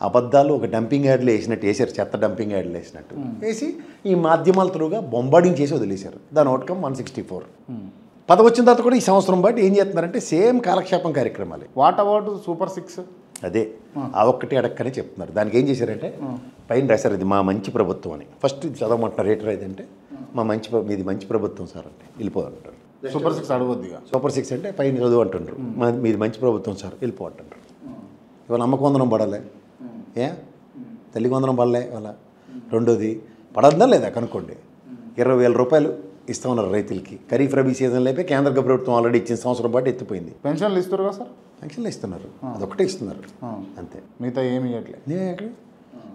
అబద్ధాలు ఒక డంపింగ్ యార్డ్లు వేసినట్టు వేసారు, చెత్త డంపింగ్ యార్డ్లు వేసినట్టు వేసి ఈ మాధ్యమాల త్రూగా బొంబార్డింగ్ చేసి వదిలేశారు. దాని అవుట్కమ్ 164. పదవి వచ్చిన తర్వాత కూడా ఈ సంవత్సరం బట్టి ఏం చేస్తున్నారంటే సేమ్ కాలక్షేపం కార్యక్రమాలు. What about super 6? అదే ఆ ఒక్కటి అడక్కనే చెప్తున్నారు. దానికి ఏం చేశారంటే పైన రాశారు ఇది మా మంచి ప్రభుత్వం అని. ఫస్ట్ చదవమంటున్నారు రేటర్ ఏదంటే మీది మంచి ప్రభుత్వం సార్ అంటే వెళ్ళిపోవాలంటారు. సూపర్ 6 అడగొద్దు. సూపర్ 6 అంటే పైన చదువు అంటుండ్రు, మీది మంచి ప్రభుత్వం సార్ వెళ్ళిపో అంటుండ్రు. ఇవాళ అమ్మకు వందనం పడాలి, తల్లికి వందనం పడలే ఇవాళ. రెండోది పడద్దా లేదా కనుక్కోండి. 20,000 రూపాయలు ఇస్తా ఉన్నారు రైతులకి. ఖరీఫ్ రబీ సీజన్లో అయిపోయి కేంద్ర ప్రభుత్వం ఆల్రెడీ ఇచ్చిన సంవత్సరం పాటు ఎత్తిపోయింది. పెన్షన్లు ఇస్తారు కదా సార్? పెన్షన్లు ఇస్తున్నారు, అదొకటే ఇస్తున్నారు అంతే, మిగతా ఏమి ఇవ్వట్లేదు.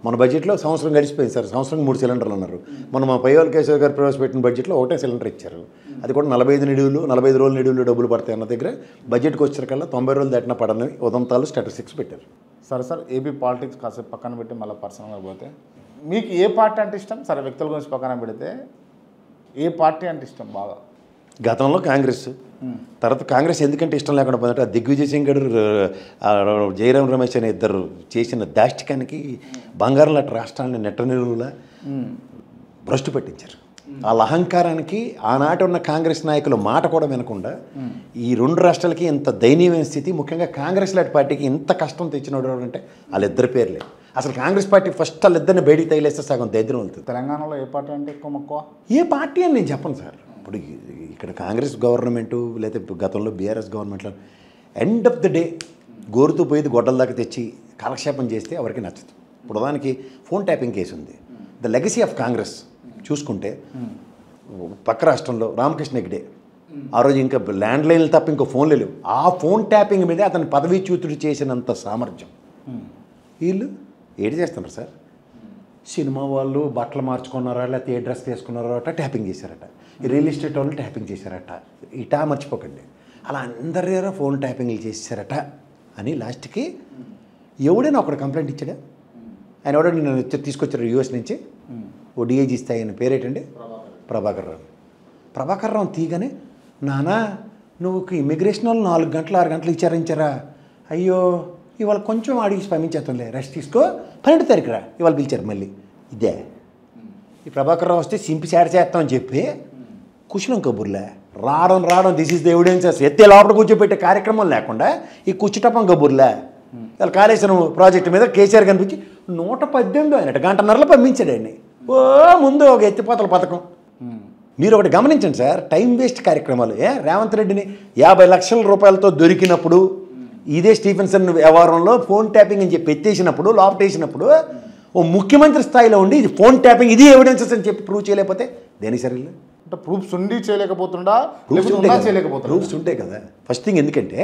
మన బడ్జెట్లో సంవత్సరం గడిచిపోయింది సార్, సంవత్సరం 3 సిలిండర్లు అన్నారు. మన మా పైవాల్ కేశవ్ గారు ప్రవేశపెట్టిన బడ్జెట్లో ఒకటే సిలిండర్ ఇచ్చారు. అది కూడా 45 రోజుల నిడువులు డబ్బులు పడతాయి అన్న దగ్గర బడ్జెట్కి వచ్చేకల్లా 90 రోజులు దాటిన పడని ఉదంతాలు స్టాటిస్టిక్స్ పెట్టారు. సరే సార్, ఏపీ పాలిటిక్స్ కాసేపు పక్కన పెట్టి మళ్ళీ పర్సనల్గా పోతే మీకు ఏ పార్టీ అంటే ఇష్టం? సరే వ్యక్తుల గురించి పక్కన పెడితే ఏ పార్టీ అంటే ఇష్టం బాగా? గతంలో కాంగ్రెస్, తర్వాత కాంగ్రెస్ ఎందుకంటే ఇష్టం లేకుండా పోయిందంటే దిగ్విజయ్ సింగ్ గారు జయరాం రమేష్ అనే ఇద్దరు చేసిన దాష్టికానికి బంగారం లాంటి రాష్ట్రాన్ని నెట్ట నిలువులా భ్రష్టు పట్టించారు. వాళ్ళ అహంకారానికి ఆనాటి ఉన్న కాంగ్రెస్ నాయకులు మాట కూడా వినకుండా ఈ 2 రాష్ట్రాలకి ఇంత దయనీయమైన స్థితి, ముఖ్యంగా కాంగ్రెస్ లాంటి పార్టీకి ఇంత కష్టం తెచ్చినోడు అంటే వాళ్ళిద్దరి పేర్లే. అసలు కాంగ్రెస్ పార్టీ ఫస్ట్ వాళ్ళిద్దరిని బయటికి తగిలేస్తే సగం దరిద్రం వెళ్తుంది. తెలంగాణలో ఏ పార్టీ అంటే ఎక్కువ? ఏ పార్టీ అని నేను చెప్పను సార్. ఇప్పుడు ఇక్కడ కాంగ్రెస్ గవర్నమెంటు లేదా గతంలో బీఆర్ఎస్ గవర్నమెంట్లో ఎండ్ ఆఫ్ ద డే గోరుతూ పోయేది గొడ్డల దాకా తెచ్చి కాలక్షేపం చేస్తే ఎవరికి నచ్చదు. ఇప్పుడు దానికి ఫోన్ ట్యాపింగ్ కేసు ఉంది. ద లెగసీ ఆఫ్ కాంగ్రెస్ చూసుకుంటే పక్క రాష్ట్రంలో రామకృష్ణ హెగ్డే ఆ రోజు ఇంకా ల్యాండ్లైన్లు తప్ప ఇంకో ఫోన్లు లేవు. ఆ ఫోన్ ట్యాపింగ్ మీదే అతను పదవీచ్యుతుడు చేసినంత సామర్థ్యం. వీళ్ళు ఏడు చేస్తున్నారు సార్. సినిమా వాళ్ళు బట్టలు మార్చుకున్నారా లేకపోతే ఏ డ్రెస్ తీసుకున్నారో అట ట్యాపింగ్ చేశారట, రియల్ ఎస్టేట్ వాళ్ళు ట్యాపింగ్ చేశారట. ఇటా మర్చిపోకండి, అలా అందరి దగ్గర ఫోన్ ట్యాపింగ్లు చేశారట అని లాస్ట్కి ఎవడైనా ఒకడు కంప్లైంట్ ఇచ్చాడా? ఆయన ఎవడో నేను తీసుకొచ్చారు యూఎస్ నుంచి, ఓ డిఐజీ స్థాయి ఆయన పేరేటండి ప్రభాకర్ రావు. ప్రభాకర్ రావు తీయగానే నానా నువ్వు ఇమిగ్రేషన్ వాళ్ళు 4 గంటలు 6 గంటలు విచారించారా? అయ్యో ఇవాళ కొంచెం అడిగి పంపించేస్తాంలే, రెస్ట్ తీసుకో, 12వ తారీఖు రా ఇవాళ పిలిచారు. మళ్ళీ ఇదే ఈ ప్రభాకర్ రావు వస్తే సింపి శాడ చేస్తామని చెప్పి కుశలం కబుర్లే రావడం దిస్ ఈస్ ద ఎవిడెన్సెస్ ఎత్తే లోపల కూర్చోబెట్టే కార్యక్రమం లేకుండా ఈ కుచ్చుటపం కబుర్లే. ఇలా కాళేశ్వరం ప్రాజెక్టు మీద కేసీఆర్ కనిపించి 118 అయినట్టు గంటన్నరలో పంపించాడు ఆయన్ని. ముందు ఒక ఎత్తిపోతల పథకం. మీరు ఒకటి గమనించండి సార్, టైం వేస్ట్ కార్యక్రమాలు. రేవంత్ రెడ్డిని 50 లక్షల రూపాయలతో దొరికినప్పుడు ఇదే స్టీఫెన్సన్ వ్యవహారంలో ఫోన్ ట్యాపింగ్ అని చెప్పి ఎత్తేసినప్పుడు లోపట్ వేసినప్పుడు ఓ ముఖ్యమంత్రి స్థాయిలో ఉండి ఇది ఫోన్ ట్యాపింగ్ ఇది ఎవిడెన్సెస్ అని చెప్పి ప్రూవ్ చేయలేకపోతే దేనికి సరే అంటే ప్రూఫ్స్ ఉండి చేయలేకపోతుండా? ప్రూఫ్స్ ఉంటాయి కదా. ఫస్ట్ థింగ్ ఎందుకంటే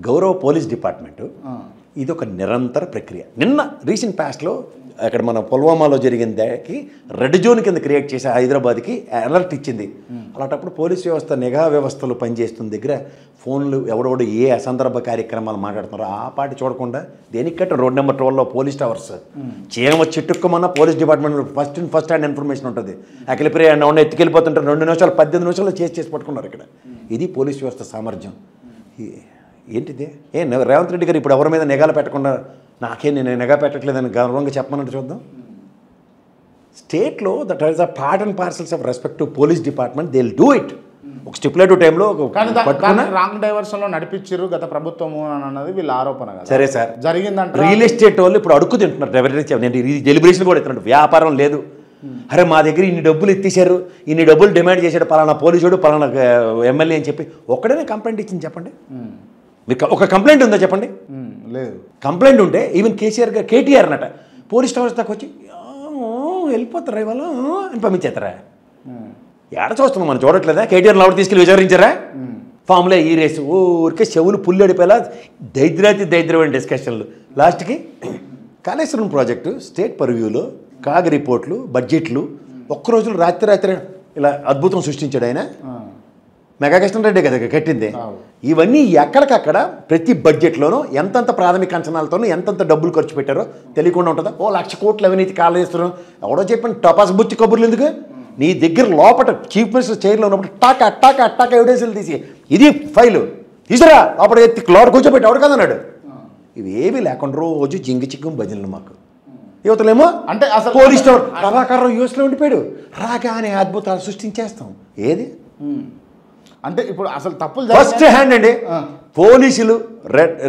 గౌరవ పోలీస్ డిపార్ట్మెంటు ఇది ఒక నిరంతర ప్రక్రియ. నిన్న రీసెంట్ పాస్ట్లో అక్కడ మన పుల్వామాలో జరిగిన దానికి రెడ్ జోన్ కింద క్రియేట్ చేసి హైదరాబాద్కి అలర్ట్ ఇచ్చింది. అలాంటప్పుడు పోలీస్ వ్యవస్థ నిఘా వ్యవస్థలు పనిచేస్తున్న దగ్గర ఫోన్లు ఎవడెవడు ఏ అసందర్భ కార్యక్రమాలు మాట్లాడుతున్నారో ఆ పాటి చూడకుండా దేనికి కట్ట రోడ్ నెంబర్ 12లో పోలీస్ టవర్స్ చీమ చిట్టుక్కమన్నా police department first hand information ఉంటుంది. అఖిలప్రియ ఉన్న ఎత్తుకెళ్ళిపోతుంటారు 2 నిమిషాలు 18 నిమిషాలు చేసి పట్టుకున్నారు ఇక్కడ. ఇది పోలీస్ వ్యవస్థ సామర్థ్యం. ఏంటిది? రేవంత్ రెడ్డి గారు ఇప్పుడు ఎవరి మీద నిఘాలు పెట్టకుండా నేను నిఘా పెట్టట్లేదని గౌరవంగా చెప్పమన్నట్టు చూద్దాం. స్టేట్లో that is a part and parcels of respect to police department they will do it. ఒక స్టిపులేటివ్ టైంలో రాంగ్ డైవర్షన్ లో నడిపించారు గత ప్రభుత్వము అన్నది వీళ్ళ ఆరోపణ. సరే సార్, జరిగిందంటే రియల్ ఎస్టేట్ వాళ్ళు ఇప్పుడు అడుక్కు తింటున్నారు. నేను డెలిబరేషన్ కూడా ఇస్తున్నట్టు వ్యాపారం లేదు. అరే మా దగ్గర ఇన్ని డబ్బులు ఎత్తేసారు, ఇన్ని డబ్బులు డిమాండ్ చేశాడు పలానా పోలీసుడు పలానా ఎమ్మెల్యే అని చెప్పి ఒక్కడనే కంప్లైంట్ ఇచ్చింది చెప్పండి. మీకు ఒక కంప్లైంట్ ఉందా చెప్పండి? లేదు. కంప్లైంట్ ఉంటే ఈవెన్ కేటీఆర్ అన్నట పోలీస్ స్టేషన్ దాకా వచ్చి వెళ్ళిపోతారా ఇవాళ అని పంపించేస్తారా? ఏడ చూస్తున్నాం మనం చూడట్లేదా? కేటీఆర్ లోపల తీసుకెళ్ళి విచారించారా? ఫామ్లో ఈ రేసు ఊరికే చెవులు పుల్లడిపోయేలా దైద్రమైన డిస్కషన్లు. లాస్ట్కి కాళేశ్వరం ప్రాజెక్టు స్టేట్ పర్వ్యూలో కాగ్ రిపోర్ట్లు బడ్జెట్లు ఒక్కరోజులు రాత్రి ఇలా అద్భుతం సృష్టించాడు ఆయన. మెగా కృష్ణారెడ్డి కదా కట్టింది. ఇవన్నీ ఎక్కడికక్కడ ప్రతి బడ్జెట్లోనూ ఎంతంత ప్రాథమిక అంచనాలతోనూ ఎంతంత డబ్బులు ఖర్చు పెట్టారో తెలియకుండా ఉంటుందా? 1,00,000 కోట్ల అవినీతి కాళేశ్వరం ఎవడో చెప్పండి టపాస్ బుచ్చి కబుర్లు ఎందుకు? నీ దగ్గర లోపల చీఫ్ మినిస్టర్ చైర్లో ఉన్నప్పుడు అట్టాక ఎవిడెన్స్లు తీసి ఇది ఫైలు తీసురా లోపల ఎత్తి లోపల కూర్చోబెట్టి ఎవడు కదన్నాడు. ఇవి ఏమీ లేకుండా రోజు జింగి చిక్కుం భజనలు మాకు. యువతలేమో అంటే అసలు పోలీస్ కళాకారులు యూఎస్లో ఉండిపోయాడు రాగానే అద్భుతాలు సృష్టించేస్తాం. ఏది అంటే ఇప్పుడు అసలు తప్పులు ఫస్ట్ హ్యాండ్ అండి. పోలీసులు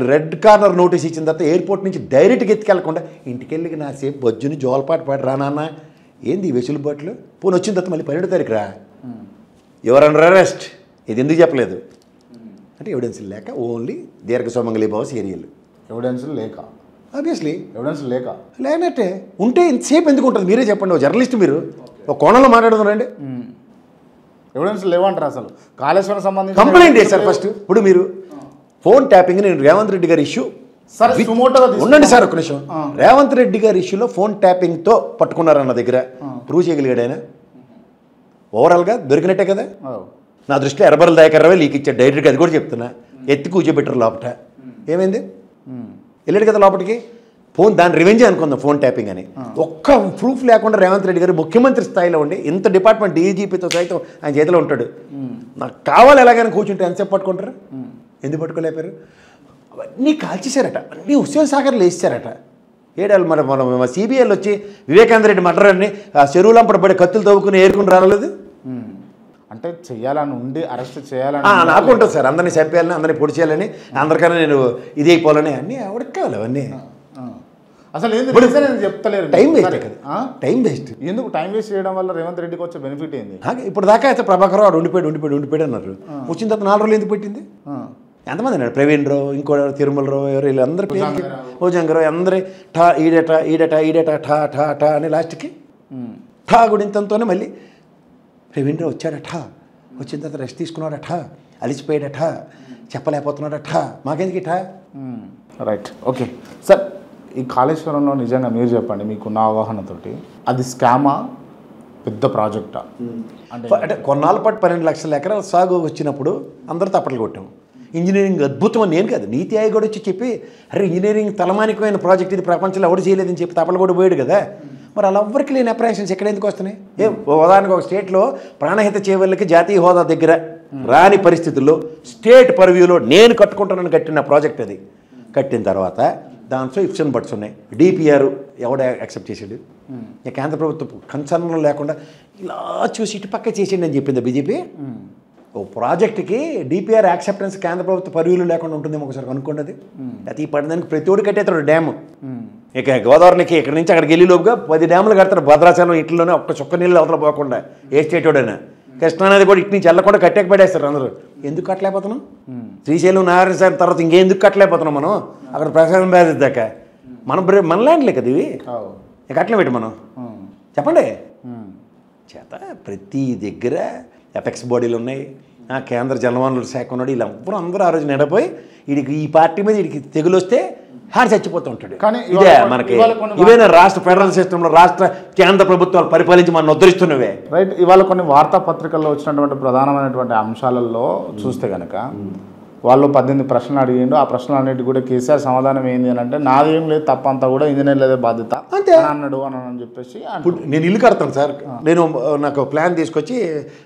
రెడ్ కార్నర్ నోటీస్ ఇచ్చిన తర్వాత ఎయిర్పోర్ట్ నుంచి డైరెక్ట్గా ఎత్తుకెళ్లకుండా ఇంటికెళ్ళి నా సేపు బొజ్జుని జోలపాటు పాటు రానన్నా ఏంది వెసులుబాట్లు పోనీ వచ్చిన తర్వాత మళ్ళీ 12వ తారీఖు రా యువర్ అండర్ అరెస్ట్. ఇది ఎందుకు చెప్పలేదు అంటే ఎవిడెన్స్ లేక ఓన్లీ దీర్ఘ సోమంగళి బావ సీరియల్ ఎవిడెన్స్ లేక ఆబ్వియస్లీ ఎవిడెన్స్ లేనట్టే ఉంటే ఇంతసేపు ఎందుకు ఉంటుంది? మీరే చెప్పండి. ఒక జర్నలిస్ట్ మీరు ఒక కోణంలో మాట్లాడుతున్నారండి. ఎవిడెన్స్ లేవంటారు. అసలు కాళేశ్వరం సంబంధించి కంప్లైంట్ చేశారు ఫస్ట్. ఇప్పుడు మీరు ఫోన్ ట్యాపింగ్ నేను రేవంత్ రెడ్డి గారి ఇష్యూ ఉండండి సార్ ఒక నిమిషం. రేవంత్ రెడ్డి గారి ఇష్యూలో ఫోన్ ట్యాపింగ్తో పట్టుకున్నారన్న దగ్గర ప్రూవ్ చేయగలిగాడు ఆయన. ఓవరాల్గా దొరికినట్టే కదా. నా దృష్టిలో ఎర్రబర్ల దాయకర్రవే లీక్ ఇచ్చాడు డైరెక్ట్గా. అది కూడా చెప్తున్నా. ఎత్తి కూర్చోబెట్టరు లోపట. ఏమైంది? వెళ్ళాడు కదా లోపలికి. ఫోన్ దాని రివెంజ్ అనుకుందాం ఫోన్ ట్యాపింగ్ అని. ఒక్క ప్రూఫ్ లేకుండా రేవంత్ రెడ్డి గారు ముఖ్యమంత్రి స్థాయిలో ఉండి ఇంత డిపార్ట్మెంట్ డీజీపీతో సైతం ఆయన చేతిలో ఉంటాడు. నాకు కావాలి ఎలాగైనా కూర్చుంటే ఎంతసేపు పట్టుకుంటారు? ఎందుకు పట్టుకోలేపారు? అవన్నీ కాల్చేశారట, అన్నీ హుస్సేన్ సాగర్లో వేసారట. ఏడాళ్ళు మన సిబిఐలు వచ్చి వివేకానంద రెడ్డి మర్డర్ని చెరువులంపడ పడి కత్తులు తవ్వుకుని ఏరుకుని రాలేదు. అంటే చెయ్యాలని ఉండి అరెస్ట్ చేయాలని నాకు ఉంటుంది సార్. అందరినీ చంపేయాలని అందరినీ పొడి చేయాలని అందరికన్నా నేను ఇది అయిపోవాలని అన్నీ ఎవరికి కావాలి అవన్నీ. అసలు చెప్తలేరు. టైం వేస్ట్ కదా. టైం వేస్ట్ ఎందుకు? టైం వేస్ట్ చేయడం వల్ల రేవంత్ రెడ్డికి వచ్చే బెనిఫిట్ ఏంది? ఇప్పుడు దాకా అయితే ప్రభాకర్ రావు ఉండిపోయాడు అన్నారు. వచ్చిన తర్వాత 4 రోజులు ఎందుకు పెట్టింది? ఎంతమంది అన్నాడు? ప్రవీణ్ రావు, ఇంకో తిరుమలరావు, ఎవరు వీళ్ళందరూ భోజంగరావు అందరి ఠా ఈడట ఠా అని లాస్ట్కి ఠా గుడింతతోనే మళ్ళీ ప్రవీణ్ రావు వచ్చాడట. వచ్చిన తర్వాత రెస్ట్ తీసుకున్నాడట, అలిసిపోయాడట, చెప్పలేకపోతున్నాడట. మాకెందుకు ఠా? Right, okay sir. ఈ కాళేశ్వరంలో నిజంగా మీరు చెప్పండి మీకున్న అవగాహనతోటి అది స్కామా పెద్ద ప్రాజెక్టా? అంటే కొన్నాళ్ళ పాటు 12 లక్షల ఎకరాల సాగు వచ్చినప్పుడు అందరూ తప్పట్లు కొట్టాం. ఇంజనీరింగ్ అద్భుతం అని నేను కాదు, నీతి ఆయోగ్ కూడా వచ్చి చెప్పి అరే ఇంజనీరింగ్ తలమానికమైన ప్రాజెక్ట్ ఇది ప్రపంచంలో ఎవరు చేయలేదని చెప్పి తప్పలు కూడా పోయాడు కదా. మరి అలా ఎవరికి లేని అప్రహెన్షన్స్ ఎక్కడ ఎందుకు వస్తున్నాయి? ఉదాహరణకు ఒక స్టేట్లో ప్రాణహిత చేవలకి జాతీయ హోదా దగ్గర రాని పరిస్థితుల్లో స్టేట్ పర్వ్యూలో నేను కట్టుకుంటానని కట్టిన ప్రాజెక్ట్ అది. కట్టిన తర్వాత దాంట్లో ఇఫ్స్ అండ్ బట్స్ ఉన్నాయి. డిపిఆర్ ఎవడ యాక్సెప్ట్ చేసాడు? ఇక కేంద్ర ప్రభుత్వం కన్సర్న్ లేకుండా ఇలా చూసి ఇటు పక్క చేసేయండి అని చెప్పింది బీజేపీ. ఓ ప్రాజెక్ట్కి డిపిఆర్ యాక్సెప్టెన్స్ కేంద్ర ప్రభుత్వ పరివులు లేకుండా ఉంటుందేమో ఒకసారి కనుక్కోండి. అది అయితే ఈ పడడానికి ప్రతి ఒడి కట్టేస్తాడు డ్యాము. ఇక గోదావరికి ఇక్కడ నుంచి అక్కడికి వెళ్ళి లోపుగా 10 డ్యాములు కడతారు. భద్రాచలం ఇట్లలోనే ఒక్క చుక్క నీళ్ళు అవతల పోకుండా ఏ స్టేటోడైనా. కృష్ణానది కూడా ఇటు నుంచి వెళ్ళకుండా కట్టేక పడేస్తారు అందరూ. ఎందుకు కట్టలేకపోతున్నాం? శ్రీశైలం నారాయణ సాగర్ తర్వాత ఇంకెందుకు కట్టలేకపోతున్నాం మనం? అక్కడ ప్రసాదం బ్యారేజ్ దాకా మన ల్యాండ్లే కదా ఇవి. ఇక అట్లే పెట్టి మనం చెప్పండి చేత ప్రతి దగ్గర ఎఫెక్స్ బాడీలు ఉన్నాయి. కేంద్ర జలవనరుల శాఖ ఉన్నాడు. వీళ్ళెవ్వరూ అందరూ ఆ రోజు నిడపోయి వీడికి ఈ పార్టీ మీద వీడికి తెగులు వస్తే హాని చచ్చిపోతూ ఉంటాడు. కానీ ఇదే మనకి ఇవేనా రాష్ట్ర ఫెడరల్ సిస్టంలో రాష్ట్ర కేంద్ర ప్రభుత్వాలు పరిపాలించి మనం ఉద్ధరిస్తున్నవే. రైట్. ఇవాళ కొన్ని వార్తాపత్రికల్లో వచ్చినటువంటి ప్రధానమైనటువంటి అంశాలలో చూస్తే కనుక వాళ్ళు 18 ప్రశ్నలు అడిగిండు. ఆ ప్రశ్నలన్నిటి కూడా కేసీఆర్ సమాధానం ఏంది అని అంటే నాదేం లేదు తప్పంతా కూడా ఇంజనీర్లదే బాధ్యత అంతే అన్నాడు అని చెప్పేసి. నేను ఇల్లు కడతాను సార్, నేను నాకు ప్లాన్ తీసుకొచ్చి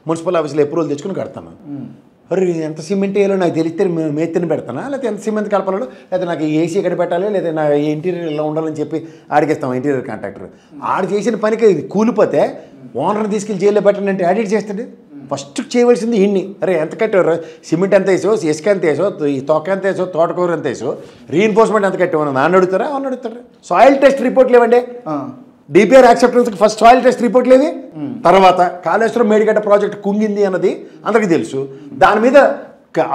మున్సిపల్ ఆఫీస్లో అప్రూవల్ తెచ్చుకుని కడతాను. అరే ఎంత సిమెంట్ వేయాలో నాకు తెలిస్తే మేత్తిని పెడతానా, లేకపోతే ఎంత సిమెంట్ కలపాలో, లేకపోతే నాకు ఏసీ ఎక్కడ పెట్టాలి, లేదా నా ఇంటీరియర్ ఇలా ఉండాలని చెప్పి ఆడికిస్తాం ఇంటీరియర్ కాంట్రాక్టర్. ఆడు చేసిన పనికి కూలిపోతే ఓనర్ని తీసుకెళ్ళి జైల్లో పెట్టండి అంటే ఆడిట్ చేస్తాడు. ఫస్ట్ చేయవలసింది ఇన్ని. అరే ఎంత కట్టారు, సిమెంట్ ఎంత వేసో, ఇసుక ఎంత వేసో, ఈ తొక్క ఎంత వేసో, తోటకూర ఎంత వేసో, రీఎన్ఫోర్స్మెంట్ ఎంత కట్టామని నాన్న అడుగుతారా అవును అడుగుతారా? సాయిల్ టెస్ట్ రిపోర్ట్ లేవండి. డిపిఆర్ యాక్సెప్టెన్స్కి ఫస్ట్ సాయిల్ టెస్ట్ రిపోర్ట్ లేవి. తర్వాత కాళేశ్వరం మేడిగడ్డ ప్రాజెక్ట్ కుంగింది అన్నది అందరికీ తెలుసు. దాని మీద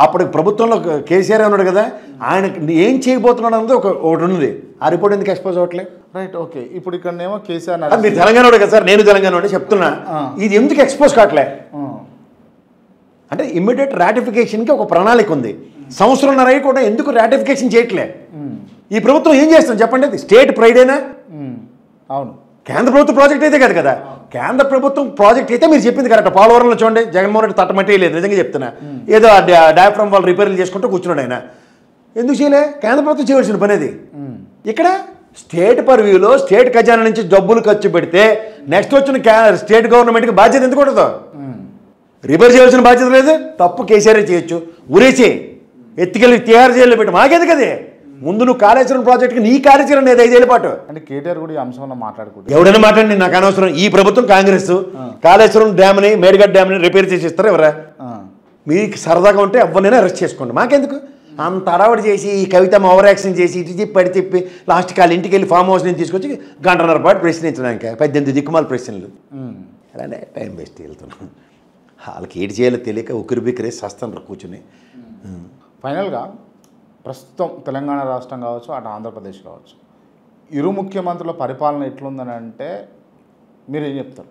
అప్పుడు ప్రభుత్వంలో కేసీఆర్ ఉన్నాడు కదా, ఆయన ఏం చేయబోతున్నాడు అన్నది ఒకటి ఉన్నది. ఆ రిపోర్ట్ ఎందుకు ఎక్స్పోజ్ అవ్వట్లే? రైట్. ఓకే. ఇప్పుడు ఇక్కడనేమో కేసీఆర్ మీరు తెలంగాణ కదా సార్, నేను తెలంగాణ చెప్తున్నా, ఇది ఎందుకు ఎక్స్పోజ్ కావట్లే అంటే ఇమ్మీడియట్ రాటిఫికేషన్కి ఒక ప్రణాళిక ఉంది. సంవత్సరంన్నర కూడా ఎందుకు రాటిఫికేషన్ చేయట్లే? ఈ ప్రభుత్వం ఏం చేస్తుంది చెప్పండి? అది స్టేట్ ప్రైడేనా? అవును. కేంద్ర ప్రభుత్వ ప్రాజెక్ట్ అయితే కాదు కదా. కేంద్ర ప్రభుత్వం ప్రాజెక్ట్ అయితే మీరు చెప్పింది కరెక్ట్. పోలవరంలో చూడండి, జగన్మోహన్ రెడ్డి తట్టమట్టే లేదు, నిజంగా చెప్తున్నా. ఏదో డయాఫ్రమ్ వాళ్ళు రిపేర్లు చేసుకుంటూ కూర్చున్నాడు ఆయన. ఎందుకు చేయలే? కేంద్ర ప్రభుత్వం చేయవలసిన పని అది. ఇక్కడ స్టేట్ పర్వ్యూలో స్టేట్ ఖజానా నుంచి డబ్బులు ఖర్చు పెడితే నెక్స్ట్ వచ్చిన స్టేట్ గవర్నమెంట్కి బాధ్యత ఎందుకు ఉండదు? రిపేర్ చేయవలసిన బాధ్యత లేదు. తప్పు కేసీఆర్ చేయొచ్చు, ఉరేసి ఎత్తుకెళ్ళి తిహార్ జైల్లో పెట్టి మాకేది కదే. ముందు నువ్వు కాళేశ్వరం ప్రాజెక్టుకి నీ కార్యాచరణ లేదు 5 ఏళ్ల పాటు. అంటే కేటీఆర్ కూడా ఈ అంశంలో మాట్లాడుకుంటారు. ఎవడైనా మాట్లాడి నాకు అనవసరం. ఈ ప్రభుత్వం కాంగ్రెస్ కాళేశ్వరం డ్యామ్ని మేడిగడ్డ డ్యామ్ని రిపేర్ చేసి ఇస్తారా ఎవరా? మీకు సరదాగా ఉంటే ఎవరినైనా అరెస్ట్ చేసుకోండి, మాకెందుకు అంత అడవాడు చేసి ఈ కవిత ఓవర్ యాక్షన్ చేసి ఇటు చెప్పి పడి తిప్పి లాస్ట్కి వాళ్ళ ఇంటికి వెళ్ళి ఫామ్ హౌస్ నుంచి తీసుకొచ్చి 1.5 గంటల పాటు ప్రశ్నించడానికి 18 దిక్కుమాల ప్రశ్నలు. అలానే టైం వేస్ట్ వెళ్తున్నాం. వాళ్ళకి ఏడు చేయాలో తెలియక ఉక్కిరి బిక్కిరే సస్తాను కూర్చుని. ఫైనల్గా ప్రస్తుతం తెలంగాణ రాష్ట్రం కావచ్చు, అటు ఆంధ్రప్రదేశ్ కావచ్చు, ఇరు ముఖ్యమంత్రుల పరిపాలన ఎట్లుందని అంటే మీరు ఏం చెప్తారు?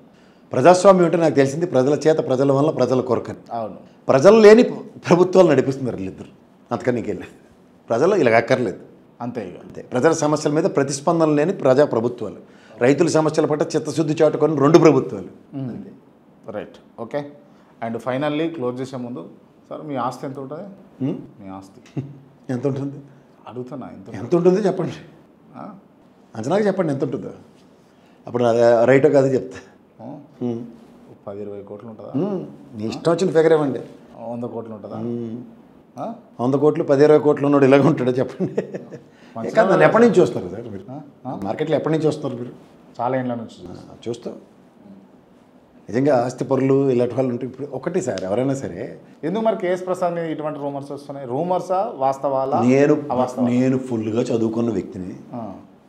ప్రజాస్వామ్యం అంటే నాకు తెలిసింది ప్రజల చేత, ప్రజల వల్ల, ప్రజల కొరకని. అవును. ప్రజలు లేని ప్రభుత్వాలు నడిపిస్తున్నారు వీళ్ళిద్దరు. అంతకని నీకెళ్ళి ప్రజలు ఇలా అక్కర్లేదు అంతే. ఇక అంతే. ప్రజల సమస్యల మీద ప్రతిస్పందన లేని ప్రజా ప్రభుత్వాలు, రైతుల సమస్యల పట్ల చిత్తశుద్ధి చాటుకొని 2 ప్రభుత్వాలు. Right. Okay. And finally close చేసే ముందు సార్ మీ ఆస్తి ఎంత ఉంటుంది? మీ ఆస్తి ఎంత ఉంటుంది అడుగుతున్నా. ఎంత ఉంటుంది చెప్పండి, అంచనాగా చెప్పండి ఎంత ఉంటుందో. అప్పుడు రైటో కాదు చెప్తా. 10-20 కోట్లు ఉంటుందా? మీ ఇష్టం వచ్చిన ఫిగర్ ఇవ్వండి. 100 కోట్లు ఉంటుందా? 100 కోట్లు 10-20 కోట్లు ఉన్నాడు ఇలాగ ఉంటాడో చెప్పండి. నన్ను ఎప్పటి నుంచి చూస్తారు సార్ మీరు? మార్కెట్లో ఎప్పటి నుంచి వస్తారు మీరు? చాలా ఏళ్ళ నుంచి చూస్తాం. నిజంగా ఆస్తి పరులు ఇలాంటి వాళ్ళు ఉంటే ఇప్పుడు ఒకటి సార్, ఎవరైనా సరే ఎందుకు మరి కేఎస్ ప్రసాద్ మీద ఇటువంటి రూమర్స్ వస్తున్నాయి? రూమర్సా వాస్తవాలా? నేను ఫుల్గా చదువుకున్న వ్యక్తిని,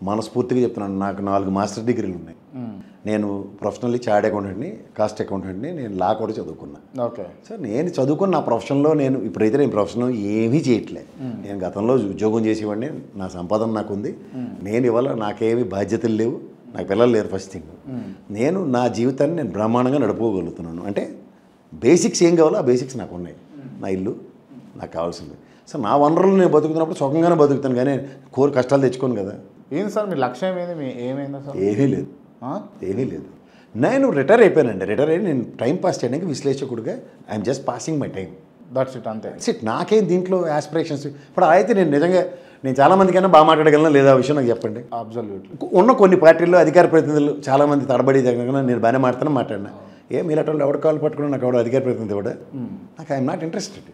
మనస్ఫూర్తిగా చెప్తున్నాను. నాకు 4 మాస్టర్ డిగ్రీలు ఉన్నాయి. నేను ప్రొఫెషనల్లీ చార్ట్ అకౌంటెంట్ని, కాస్ట్ అకౌంటెంట్ని, నేను లా కూడా చదువుకున్నా. ఓకే సార్ నేను చదువుకున్న నా ప్రొఫెషన్లో ఇప్పుడైతే నేను ప్రొఫెషనల్ ఏమీ చేయట్లే. నేను గతంలో ఉద్యోగం చేసేవాడిని, నా సంపాదన నాకు ఉంది. నేను ఇవాళ నాకేమీ బాధ్యతలు లేవు, నాకు పిల్లలు లేరు. ఫస్ట్ థింగ్, నేను నా జీవితాన్ని నేను బ్రహ్మాండంగా నడుపుకోగలుగుతున్నాను. అంటే బేసిక్స్ ఏం కావాలో ఆ బేసిక్స్ నాకు ఉన్నాయి. నా ఇల్లు నాకు కావాల్సింది. సో నా వనరులు నేను బతుకుతున్నప్పుడు సుఖంగానే బతుకుతాను, కానీ కోరి కష్టాలు తెచ్చుకోను కదా. ఏంది సార్ మీ లక్ష్యం ఏంది? ఏమైంది సార్? ఏమీ లేదు, ఏమీ లేదు. నేను రిటైర్ అయిపోయానండి. రిటైర్ అయ్యి నేను టైం పాస్ చేయడానికి విశ్లేషకుడిగా I'm just passing my time. That's it, అంతే. ఇట్ నాకేం దీంట్లో యాస్పిరేషన్స్. ఇప్పుడు అయితే నేను నిజంగా నేను చాలామందికైనా బాగా మాట్లాడగలను లేదా విషయం నాకు చెప్పండి. అబ్సల్యూట్లీ. ఉన్న కొన్ని పార్టీల్లో అధికార ప్రతినిధులు చాలామంది తడబడి దగ్గర నేను బాగానే మాట్లాడినా ఏం ఇలాంటి వాళ్ళు ఎవరు కాళ్ళు పట్టుకున్నా నాకు ఎవడో అధికార ప్రతినిధి కూడా నాకు ఐఎమ్ నాట్ ఇంట్రెస్టెడ్.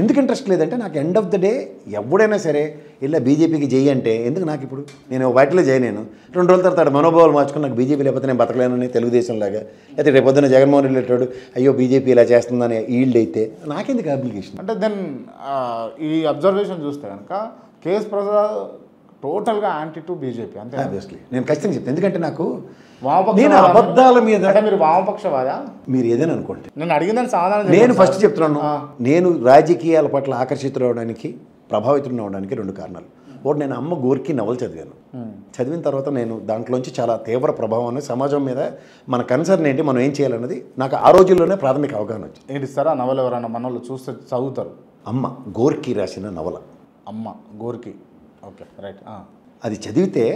ఎందుకు ఇంట్రెస్ట్ లేదంటే నాకు ఎండ్ ఆఫ్ ద డే ఎవడైనా సరే ఇలా బీజేపీకి జై అంటే ఎందుకు నాకు ఇప్పుడు నేను వాటిలో జై నేను 2 రోజుల తర్వాత మనోభావాలు మార్చుకుని నాకు బీజేపీ లేకపోతే నేను బతకలేనని తెలుగుదేశం లాగా లేకపోతే రేపొద్దున జగన్మోహన్ రెడ్డి అంటాడు అయ్యో బీజేపీ ఇలా చేస్తుందని ఈల్డ్ అయితే నాకెందుకు అప్లికేషన్. అంటే దెన్ ఈ అబ్జర్వేషన్ చూస్తే కనుక కేఎస్ ప్రసాద్ టోటల్గా యాంటీ టు బీజేపీ అంతే. ఆబ్వియస్లీ నేను ఖచ్చితంగా చెప్తాను, ఎందుకంటే నాకు వామపక్ష నేను అబద్ధాల మీద అంటే మీరు వామపక్షవాదా? మీరు ఏదైనా అనుకోండి, నేను అడిగిందని సమాధానం నేను ఫస్ట్ చెప్తున్నాను. నేను రాజకీయాల పట్ల ఆకర్షితులవడానికి ప్రభావితం అవడానికి 2 కారణాలు. ఒకటి, నేను అమ్మ గోర్కి నవలు చదివాను. చదివిన తర్వాత నేను దాంట్లోంచి చాలా తీవ్ర ప్రభావాన్ని సమాజం మీద మన కన్సర్న్ ఏంటి, మనం ఏం చేయాలన్నది నాకు ఆ రోజుల్లోనే ప్రాథమిక అవగాహన వచ్చింది. ఏంటి సార్ ఆ నవల ఎవరైనా మన వాళ్ళు చూస్తే చదువుతారు? అమ్మ గోర్కి రాసిన నవల. అమ్మ గోర్కి, ఓకే రైట్. అది చదివితే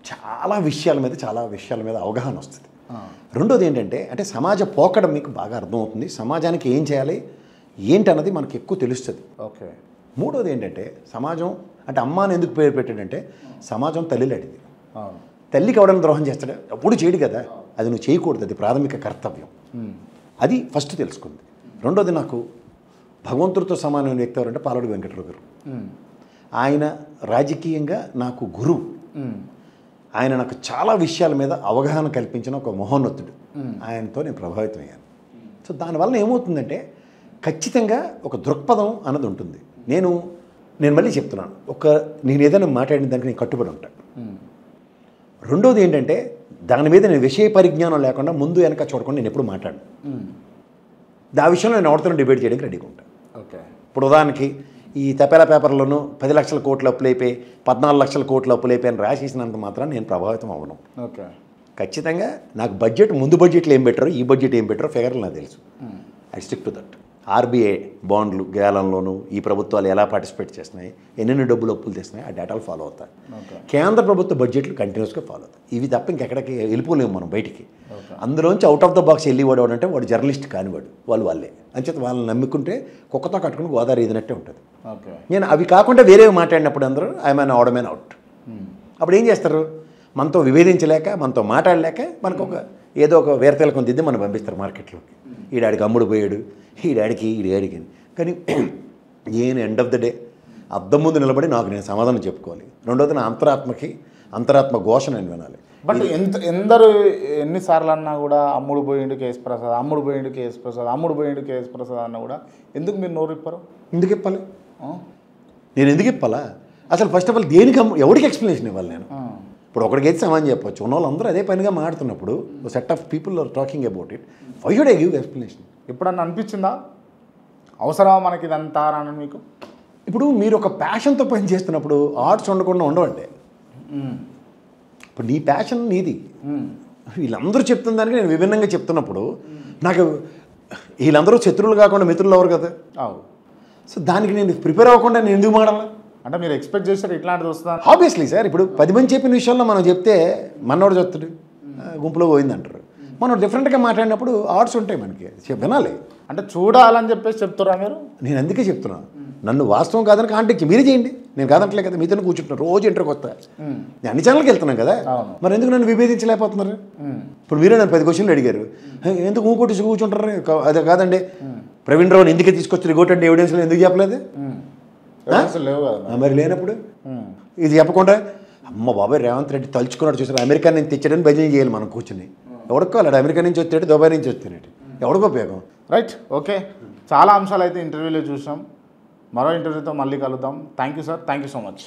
చాలా విషయాల మీద అవగాహన వస్తుంది. రెండోది ఏంటంటే అంటే సమాజ పోకడం మీకు బాగా అర్థమవుతుంది, సమాజానికి ఏం చేయాలి ఏంటన్నది మనకి ఎక్కువ తెలుస్తుంది. ఓకే. మూడోది ఏంటంటే సమాజం అంటే అమ్మ అని ఎందుకు పేరు పెట్టాడంటే సమాజం తల్లి లాంటిది. తల్లికి ఎవడైనా ద్రోహం చేస్తాడు ఎప్పుడు చేయడు కదా, అది నువ్వు చేయకూడదు, అది ప్రాథమిక కర్తవ్యం. అది ఫస్ట్ తెలుసుకుంది. రెండోది, నాకు భగవంతుడితో సమానమైన వ్యక్తి ఎవరంటే పాలడు వెంకటరావు గారు. ఆయన రాజకీయంగా నాకు గురువు. ఆయన నాకు చాలా విషయాల మీద అవగాహన కల్పించిన ఒక మహోన్నతుడు. ఆయనతో నేను ప్రభావితం అయ్యాను. సో దానివల్ల ఏమవుతుందంటే ఖచ్చితంగా ఒక దృక్పథం అన్నది ఉంటుంది. నేను మళ్ళీ చెప్తున్నాను, నేను ఏదైనా మాట్లాడిన దానికి నేను కట్టుబడి ఉంటాను. రెండోది ఏంటంటే దాని మీద నేను విషయ పరిజ్ఞానం లేకుండా ముందు వెనక చూడకుండా నేను ఎప్పుడు మాట్లాడను. ఆ విషయంలో నేను ఎవరితో డిబేట్ చేయడానికి రెడీగా ఉంటాను. ఓకే. ఇప్పుడు ఉదాహరణకి ఈ తపేలా పేపర్లోనూ 10 లక్షల కోట్ల అప్పులైపోయి 14 లక్షల కోట్ల అప్పులైపోయి అని రాసేసినంత మాత్రం నేను ప్రభావితం అవ్వను. ఓకే. ఖచ్చితంగా నాకు ముందు బడ్జెట్లో ఏం పెట్టారో ఈ బడ్జెట్ ఏం పెట్టారో ఫిగర్లు నాకు తెలుసు. I stick to that. RBI బాండ్లు గేలంలోనూ ఈ ప్రభుత్వాలు ఎలా పార్టిసిపేట్ చేస్తున్నాయి, ఎన్నెన్ని డబ్బులు అప్పులు తెస్తున్నాయి, ఆ డేటాలు ఫాలో అవుతాయి. కేంద్ర ప్రభుత్వ బడ్జెట్లు కంటిన్యూస్గా ఫాలో అవుతాయి. ఇవి తప్ప ఇంకెక్కడికి వెళ్ళిపోలేము మనం బయటికి. అందులోంచి అవుట్ ఆఫ్ ద బాక్స్ వెళ్ళివాడు అంటే వాడు జర్నలిస్ట్ కానివాడు, వాళ్ళే అంచేత వాళ్ళని నమ్ముకుంటే కుక్కతో కట్టుకుని గోదావరి ఈదినట్టే ఉంటుంది. నేను అవి కాకుండా వేరేవి మాట్లాడినప్పుడు అందరూ ఐఎమ్ ఆడమేన్ అవుట్. అప్పుడు ఏం చేస్తారు, మనతో విభేదించలేక మనతో మాట్లాడలేక మనకు ఏదో ఒక వేరతెలకం దిద్ది మనం పంపిస్తారు మార్కెట్లోకి. ఈడాడికి అమ్ముడు పోయాడు, ఈడాడికి కానీ నేను ఎండ్ ఆఫ్ ద డే అద్దం ముందు నిలబడి నాకు నేను సమాధానం చెప్పుకోవాలి. రెండోది నా అంతరాత్మ ఘోష నేను వినాలి. బట్ ఎందరు ఎన్నిసార్లు అన్నా కూడా అమ్ముడు పోయిండు కేఎస్ ప్రసాద్, అమ్ముడు పోయిండు కేఎస్ ప్రసాద్, అమ్ముడు పోయిండు కేఎస్ ప్రసాద్ అన్నా కూడా ఎందుకు మీరు నోరు ఇప్పారు? ఎందుకు ఇప్పాలి? నేను ఎందుకు ఇప్పాలా? అసలు ఫస్ట్ ఆఫ్ ఆల్ దేనికి ఎవరికి ఎక్స్ప్లెనేషన్ ఇవ్వాలి? నేను ఇప్పుడు ఒకడికైతే సమాధానం చెప్పొచ్చు, ఉన్న వాళ్ళందరూ అదే పనిగా మాట్లాడుతున్నప్పుడు set of people are talking about it, why should I give explanation? ఎప్పుడన్నా అనిపించిందా అవసరమా మనకి ఇదంతా అని మీకు? ఇప్పుడు మీరు ఒక ప్యాషన్తో పని చేస్తున్నప్పుడు ఆర్ట్స్ ఉండకుండా ఉండవండి. ఇప్పుడు నీ ప్యాషన్ నీది, వీళ్ళందరూ చెప్తున్న దానికి నేను విభిన్నంగా చెప్తున్నప్పుడు నాకు వీళ్ళందరూ శత్రువులు కాకుండా మిత్రులు ఎవరు కదా. సో దానికి నేను ప్రిపేర్ అవ్వకుండా నేను ఎందుకు మాడాలా? అంటే మీరు ఎక్స్పెక్ట్ చేస్తారు ఇట్లాంటిది వస్తుందా? Obviously sir. ఇప్పుడు 10 మంది చెప్పిన విషయాల్లో మనం చెప్తే మనోడు చెప్తాడు గుంపులో పోయిందంటారు. మనం డిఫరెంట్గా మాట్లాడినప్పుడు ఆర్ట్స్ ఉంటాయి మనకి, వినాలి. అంటే చూడాలని చెప్పేసి చెప్తారా మీరు? నేను అందుకే చెప్తున్నాను, నన్ను వాస్తవం కాదని కాంటాక్ట్ మీరే చేయండి, నేను కాదంటలే కదా. మీతో కూర్చుంటున్నాను రోజు ఇంటర్కి వస్తా, నేను అన్ని ఛానల్కి వెళ్తున్నాను కదా, మరి ఎందుకు నన్ను విభేదించలేకపోతున్నారు? ఇప్పుడు మీరే నన్ను 10 క్వశ్చన్లు అడిగారు, ఎందుకు ఊకొట్టి కూర్చుంటారు? అదే కాదండి, ప్రవీణ్ రావుని ఎందుకే తీసుకొచ్చి రిగోటెడ్ ఎవిడెన్స్లో ఎందుకు చెప్పలేదు? లేవు కదా. మరి లేనప్పుడు ఇది చెప్పకుండా అమ్మ బాబాయ్ రేవంత్ రెడ్డి తలుచుకున్నాడు చూసారు, అమెరికా నుంచి తెచ్చాడని భజన చేయాలి మనం కూర్చుని. ఎవరికి కావాలి? అమెరికా నుంచి వచ్చాడు, దుబాయ్ నుంచి వచ్చాడు, ఎవడికి ఉపయోగం? Right, okay. చాలా అంశాలు అయితే ఇంటర్వ్యూలో చూసాం. మరో ఇంటర్వ్యూతో మళ్ళీ కలుద్దాం. Thank you sir, thank you so much.